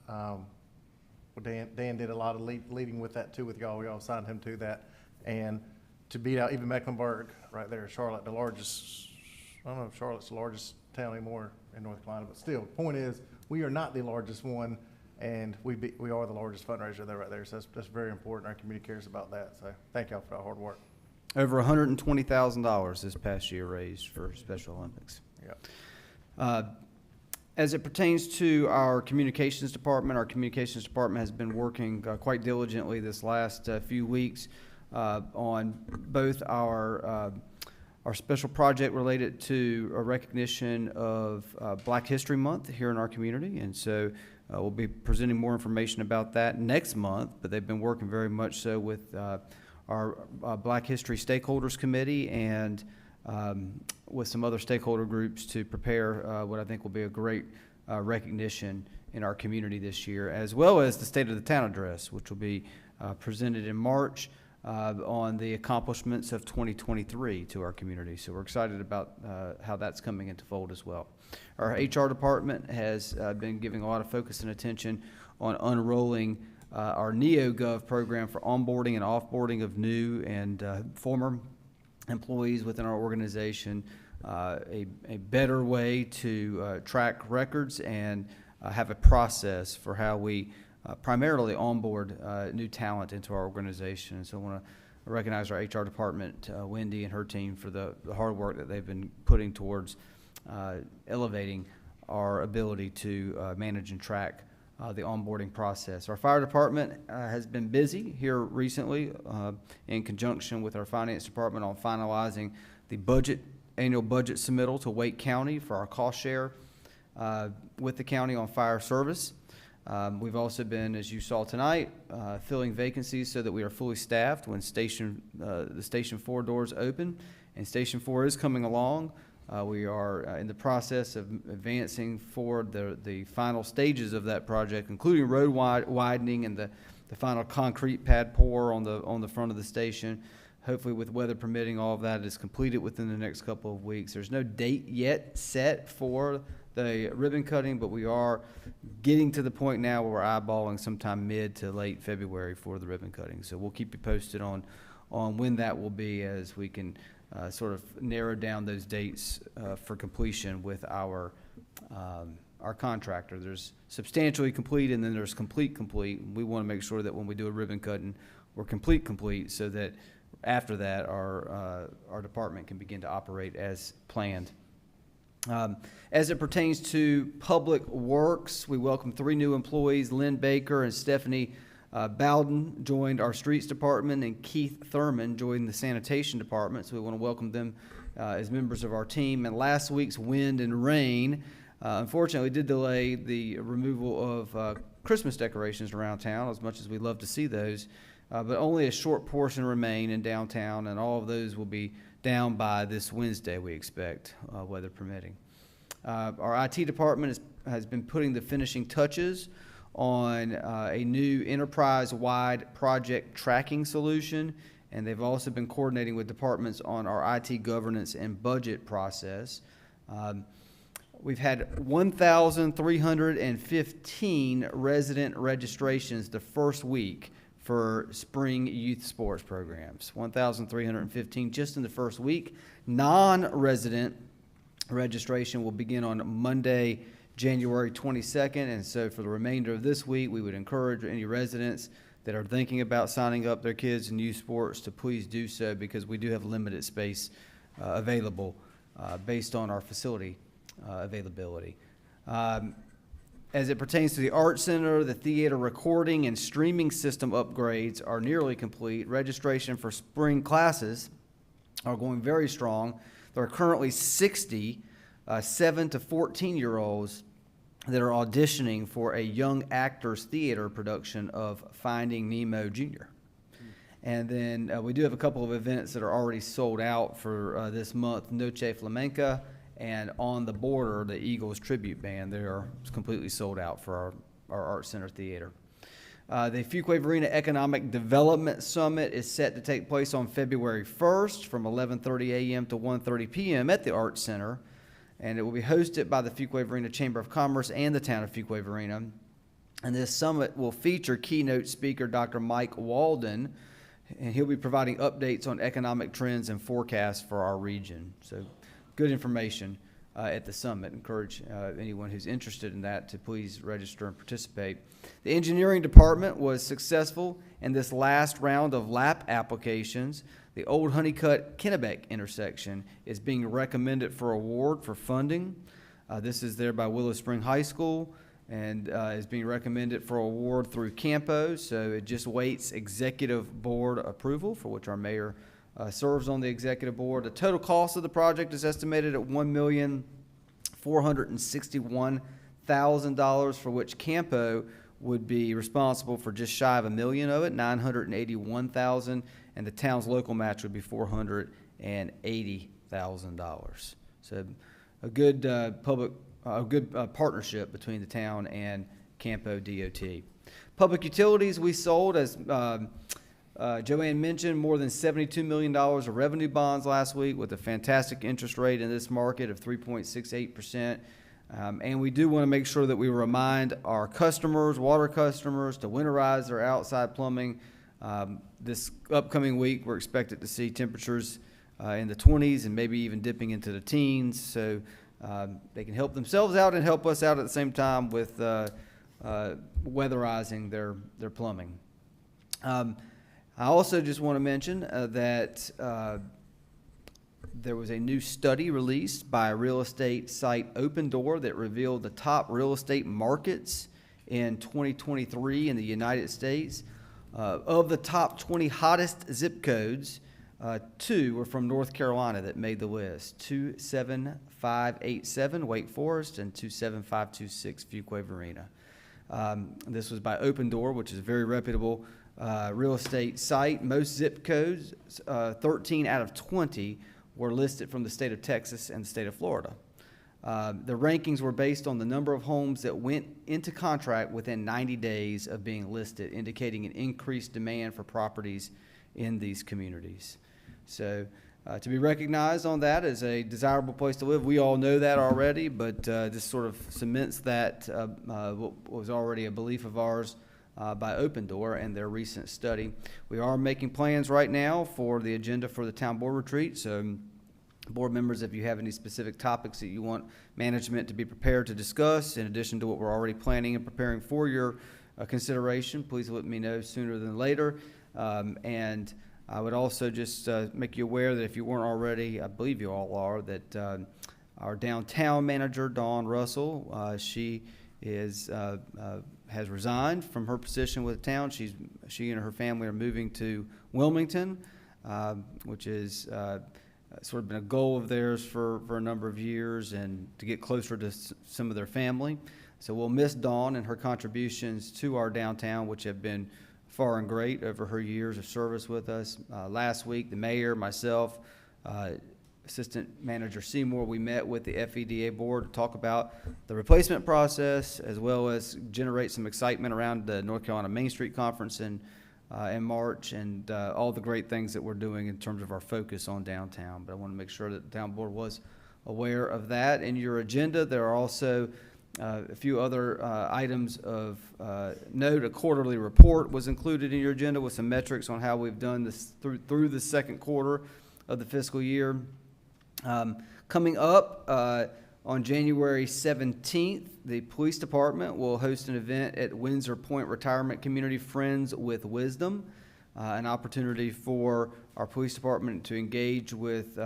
Dan did a lot of leading with that too with y'all. We all signed him to that. And to beat out even Mecklenburg right there, Charlotte, the largest, I don't know if Charlotte's the largest town anymore in North Carolina, but still, the point is, we are not the largest one, and we are the largest fundraiser there right there. So that's very important. Our community cares about that. So thank y'all for that hard work.
Over $120,000 this past year raised for Special Olympics.
Yep.
As it pertains to our communications department has been working quite diligently this last few weeks on both our special project related to a recognition of Black History Month here in our community. And so we'll be presenting more information about that next month, but they've been working very much so with our Black History Stakeholders Committee and with some other stakeholder groups to prepare what I think will be a great recognition in our community this year, as well as the State of the Town Address, which will be presented in March on the accomplishments of 2023 to our community. So we're excited about how that's coming into fold as well. Our HR department has been giving a lot of focus and attention on unrolling our NeoGov program for onboarding and offboarding of new and former employees within our organization, a better way to track records and have a process for how we primarily onboard new talent into our organization. And so I want to recognize our HR department, Wendy and her team, for the hard work that they've been putting towards elevating our ability to manage and track the onboarding process. Our fire department has been busy here recently in conjunction with our finance department on finalizing the annual budget submittal to Wake County for our cost share with the county on fire service. We've also been, as you saw tonight, filling vacancies so that we are fully staffed when the Station 4 doors open, and Station 4 is coming along. We are in the process of advancing forward the final stages of that project, including road widening and the final concrete pad pour on the front of the station. Hopefully, with weather permitting, all of that is completed within the next couple of weeks. There's no date yet set for the ribbon cutting, but we are getting to the point now where we're eyeballing sometime mid to late February for the ribbon cutting. So we'll keep you posted on when that will be, as we can sort of narrow down those dates for completion with our contractor. There's substantially complete, and then there's complete. We want to make sure that when we do a ribbon cutting, we're complete, so that after that our department can begin to operate as planned. As it pertains to Public Works, we welcome 3 new employees. Lynn Baker and Stephanie Bowden joined our Streets Department, and Keith Thurman joined the Sanitation Department. So we want to welcome them as members of our team. And last week's wind and rain, unfortunately, did delay the removal of Christmas decorations around town, as much as we'd love to see those. But only a short portion remain in downtown, and all of those will be down by this Wednesday, we expect, weather permitting. Our IT department has been putting the finishing touches on a new enterprise-wide project tracking solution, and they've also been coordinating with departments on our IT governance and budget process. We've had 1,315 resident registrations the first week for spring youth sports programs. 1,315 just in the first week. Non-resident registration will begin on Monday, January 22nd, and so for the remainder of this week, we would encourage any residents that are thinking about signing up their kids in youth sports to please do so, because we do have limited space available based on our facility availability. As it pertains to the Art Center, the theater recording and streaming system upgrades are nearly complete. Registration for spring classes are going very strong. There are currently 60 7 to 14-year-olds that are auditioning for a young actors theater production of Finding Nemo Jr. And then we do have a couple of events that are already sold out for this month. Noche Flamenca and On the Border, the Eagles tribute band. They are completely sold out for our Art Center Theater. The Fuquay-Varina Economic Development Summit is set to take place on February 1st from 11:30 a.m. to 1:30 p.m. at the Art Center, and it will be hosted by the Fuquay-Varina Chamber of Commerce and the town of Fuquay-Varina. And this summit will feature keynote speaker Dr. Mike Walden, and he'll be providing updates on economic trends and forecasts for our region. So good information at the summit. Encourage anyone who's interested in that to please register and participate. The engineering department was successful in this last round of LAP applications. The Old Honeycutt Kennebec intersection is being recommended for award for funding. This is there by Willow Spring High School and is being recommended for award through Campo. So it just waits executive board approval, for which our mayor serves on the executive board. The total cost of the project is estimated at $1,461,000, for which Campo would be responsible for just shy of $1 million of it, $981,000, and the town's local match would be $480,000. So a good partnership between the town and Campo DOT. Public utilities, we sold, as Joanne mentioned, more than $72 million of revenue bonds last week with a fantastic interest rate in this market of 3.68%. And we do want to make sure that we remind our customers, water customers, to winterize their outside plumbing. This upcoming week, we're expected to see temperatures in the 20s and maybe even dipping into the teens. So they can help themselves out and help us out at the same time with weatherizing their plumbing. I also just want to mention that there was a new study released by real estate site Open Door that revealed the top real estate markets in 2023 in the United States. Of the top 20 hottest zip codes, 2 were from North Carolina that made the list: 27587 Wake Forest and 27526 Fuquay-Varina. This was by Open Door, which is a very reputable real estate site. Most zip codes, 13 out of 20, were listed from the state of Texas and the state of Florida. The rankings were based on the number of homes that went into contract within 90 days of being listed, indicating an increased demand for properties in these communities. So to be recognized on that as a desirable place to live, we all know that already, but this sort of cements that what was already a belief of ours by Open Door and their recent study. We are making plans right now for the agenda for the town board retreat. So board members, if you have any specific topics that you want management to be prepared to discuss, in addition to what we're already planning and preparing for your consideration, please let me know sooner than later. And I would also just make you aware that if you weren't already, I believe you all are, that our downtown manager, Dawn Russell, she is has resigned from her position with the town. She and her family are moving to Wilmington, which is sort of been a goal of theirs for a number of years, and to get closer to some of their family. So we'll miss Dawn and her contributions to our downtown, which have been far and great over her years of service with us. Last week, the mayor, myself, Assistant Manager Seymour, we met with the FEDA board to talk about the replacement process, as well as generate some excitement around the North Carolina Main Street Conference in March, and all the great things that we're doing in terms of our focus on downtown. But I want to make sure that the town board was aware of that. In your agenda, there are also a few other items of note. A quarterly report was included in your agenda with some metrics on how we've done this through the second quarter of the fiscal year. Coming up on January 17th, the police department will host an event at Windsor Point Retirement Community, Friends with Wisdom, an opportunity for our police department to engage with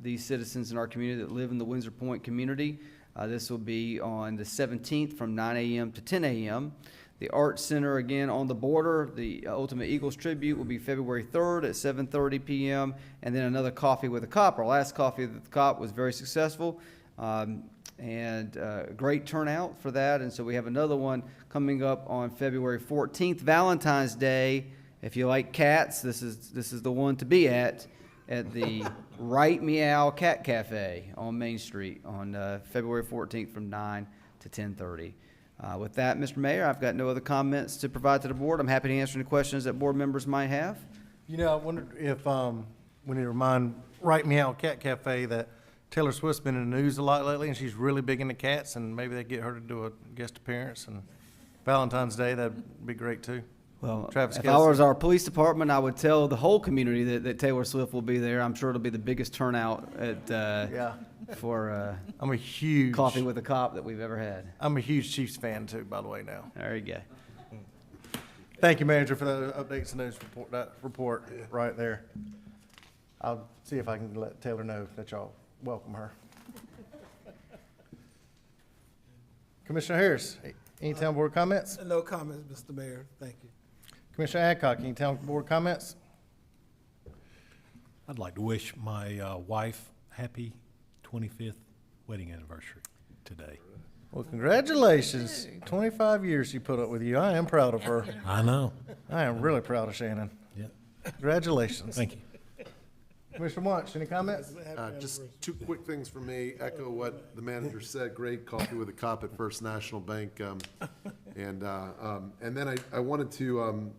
these citizens in our community that live in the Windsor Point community. This will be on the 17th from 9 a.m. to 10 a.m. The Arts Center, again, on the border, the Ultimate Eagles Tribute will be February 3rd at 7:30 p.m. And then another Coffee with a Cop. Our last Coffee with a Cop was very successful, and a great turnout for that. And so we have another one coming up on February 14th, Valentine's Day. If you like cats, this is the one to be at the Right Meow Cat Cafe on Main Street on February 14th from 9 to 10:30. With that, Mr. Mayor, I've got no other comments to provide to the board. I'm happy to answer any questions that board members might have.
You know, I wondered if we need to remind Right Meow Cat Cafe that Taylor Swift's been in the news a lot lately, and she's really big into cats, and maybe they get her to do a guest appearance. And Valentine's Day, that'd be great too.
Well,
Travis
if
Kelce.
I was our police department, I would tell the whole community that Taylor Swift will be there. I'm sure it'll be the biggest turnout at for
I'm a huge
Coffee with a Cop that we've ever had.
I'm a huge Chiefs fan too, by the way. Now,
there you go.
Thank you, Manager, for the updates and those report right there. I'll see if I can let Taylor know that y'all welcome her. Commissioner Harris, any town board comments?
No comments, Mr. Mayor. Thank you.
Commissioner Adcock, any town board comments?
I'd like to wish my wife happy 25th wedding anniversary today.
Well, congratulations. 25 years she put up with you. I am proud of her.
I know.
I am really proud of Shannon.
Yeah.
Congratulations.
Thank you.
Commissioner Wunsch, any comments?
Just two quick things for me. Echo what the manager said. Great coffee with a cop at First National Bank. And then I wanted to,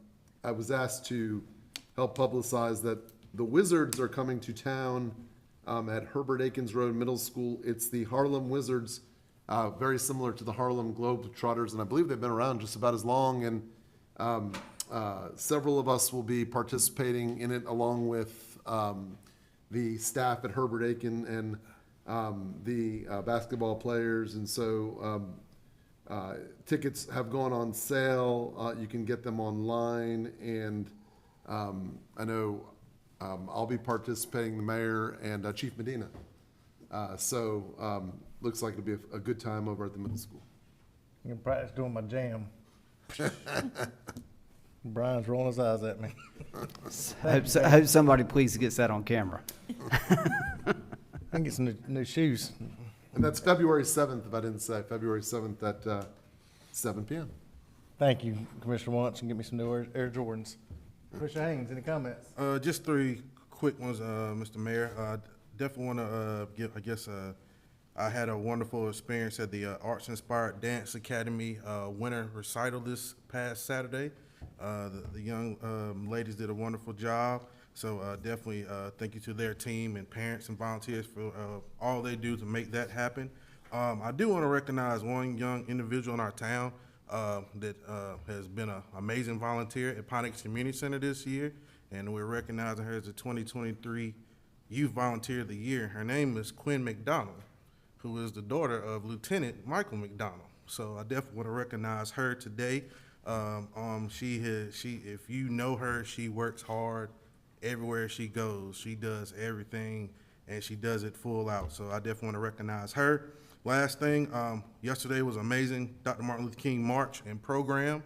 I was asked to help publicize that the Wizards are coming to town at Herbert Akins Road Middle School. It's the Harlem Wizards, very similar to the Harlem Globetrotters, and I believe they've been around just about as long. And several of us will be participating in it along with the staff at Herbert Aiken and the basketball players. And so tickets have gone on sale. You can get them online. And I know I'll be participating, the mayor and Chief Medina. So looks like it'll be a good time over at the middle school.
You can practice doing my jam. Brian's rolling his eyes at me.
I hope somebody please gets that on camera.
I can get some new shoes.
And that's February 7th, if I didn't say, February 7th at 7 p.m.
Thank you, Commissioner Wunsch, and get me some new Air Jordans. Commissioner Haynes, any comments?
Just three quick ones, Mr. Mayor. Definitely want to give, I guess, I had a wonderful experience at the Arts Inspired Dance Academy winter recital this past Saturday. The young ladies did a wonderful job. So definitely thank you to their team and parents and volunteers for all they do to make that happen. I do want to recognize one young individual in our town that has been an amazing volunteer at Pontiac Community Center this year, and we're recognizing her as the 2023 Youth Volunteer of the Year. Her name is Quinn McDonald, who is the daughter of Lieutenant Michael McDonald. So I definitely want to recognize her today. If you know her, she works hard everywhere she goes. She does everything, and she does it full out. So I definitely want to recognize her. Last thing, yesterday was amazing. Dr. Martin Luther King March and program.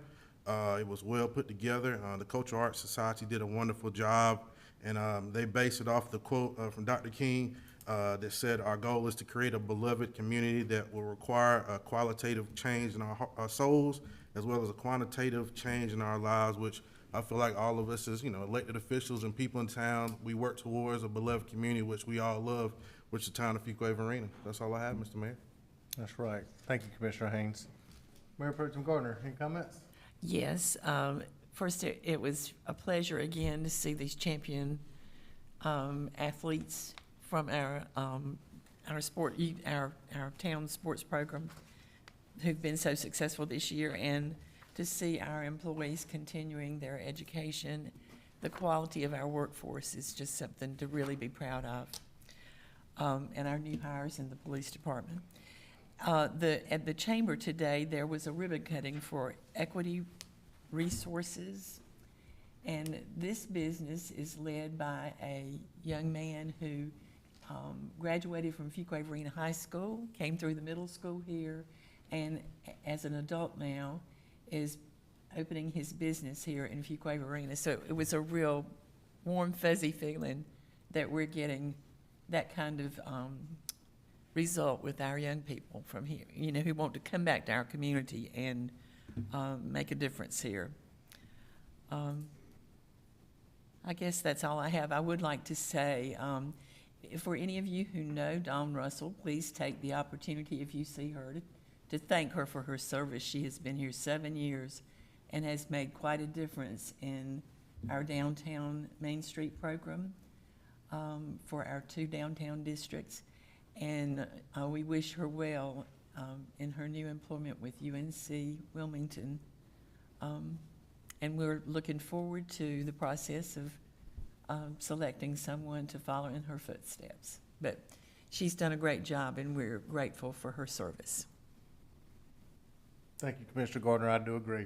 It was well put together. The Cultural Arts Society did a wonderful job, and they based it off the quote from Dr. King that said, "Our goal is to create a beloved community that will require a qualitative change in our souls, as well as a quantitative change in our lives," which I feel like all of us as, elected officials and people in town, we work towards a beloved community, which we all love, which is the town of Fuquay-Varina. That's all I have, Mr. Mayor.
That's right. Thank you, Commissioner Haynes. Mayor Pro Tem Gardner, any comments?
Yes. First, it was a pleasure again to see these champion athletes from our town sports program who've been so successful this year, and to see our employees continuing their education. The quality of our workforce is just something to really be proud of, and our new hires in the police department. At the chamber today, there was a ribbon cutting for Equity Resources, and this business is led by a young man who graduated from Fuquay-Varina High School, came through the middle school here, and as an adult now is opening his business here in Fuquay-Varina. So it was a real warm, fuzzy feeling that we're getting that kind of result with our young people from here, who want to come back to our community and make a difference here. I guess that's all I have. I would like to say, for any of you who know Dawn Russell, please take the opportunity, if you see her, to thank her for her service. She has been here 7 years and has made quite a difference in our downtown Main Street program for our 2 downtown districts. And we wish her well in her new employment with UNC Wilmington. And we're looking forward to the process of selecting someone to follow in her footsteps. But she's done a great job, and we're grateful for her service.
Thank you, Commissioner Gardner. I do agree.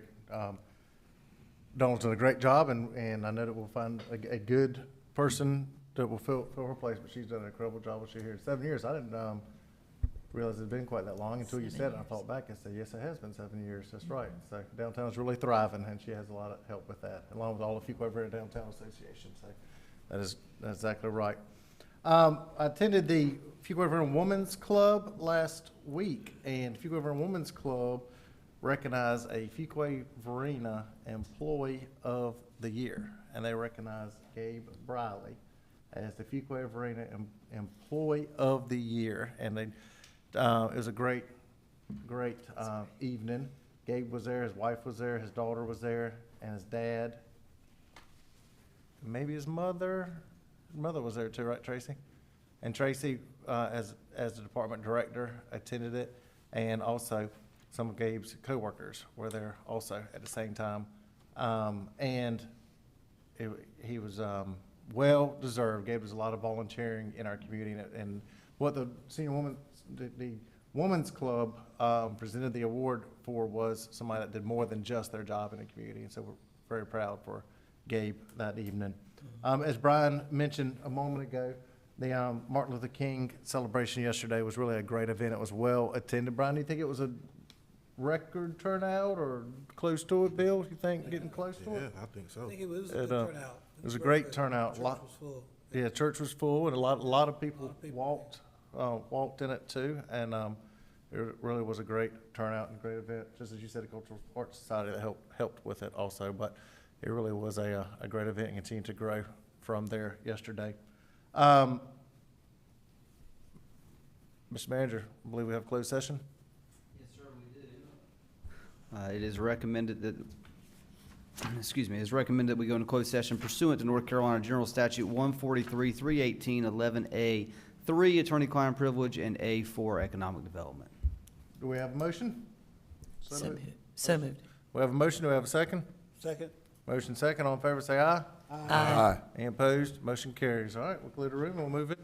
Donald's done a great job, and I know that we'll find a good person that will fill her place, but she's done an incredible job while she's here. 7 years, I didn't realize it'd been quite that long until you said it. I thought back and said, yes, it has been 7 years. That's right. So downtown's really thriving, and she has a lot of help with that, along with all of Fuquay-Varina Downtown Association. So that's exactly right. I attended the Fuquay-Varina Women's Club last week, and Fuquay-Varina Women's Club recognized a Fuquay-Varina Employee of the Year, and they recognized Gabe Briley as the Fuquay-Varina Employee of the Year, and they it was a great evening. Gabe was there, his wife was there, his daughter was there, and his dad, maybe his mother was there too, right, Tracy? And Tracy, as the department director, attended it, and also some of Gabe's coworkers were there also at the same time. And he was well deserved. Gabe does a lot of volunteering in our community, and what the the Women's Club presented the award for was somebody that did more than just their job in the community, and so we're very proud for Gabe that evening. As Brian mentioned a moment ago, the Martin Luther King celebration yesterday was really a great event. It was well attended. Brian, do you think it was a record turnout or close to it, Bill? You think getting close to it?
Yeah, I think so.
I think it was a good turnout.
It was a great turnout.
Church was full.
Yeah, church was full, and a lot of people walked in it too, and it really was a great turnout and great event. Just as you said, the Cultural Arts Society that helped with it also, but it really was a great event and continued to grow from there yesterday. Mr. Manager, I believe we have closed session.
Yes, sir, we do. It is recommended that, it is recommended that we go into closed session pursuant to North Carolina General Statute 143, 318, 11A, 3, attorney-client privilege, and A4, economic development.
Do we have a motion?
So moved.
We have a motion. Do we have a second?
Second.
Motion second. All in favor, say aye.
Aye.
Any opposed? Motion carries. All right, we'll clear the room and we'll move it.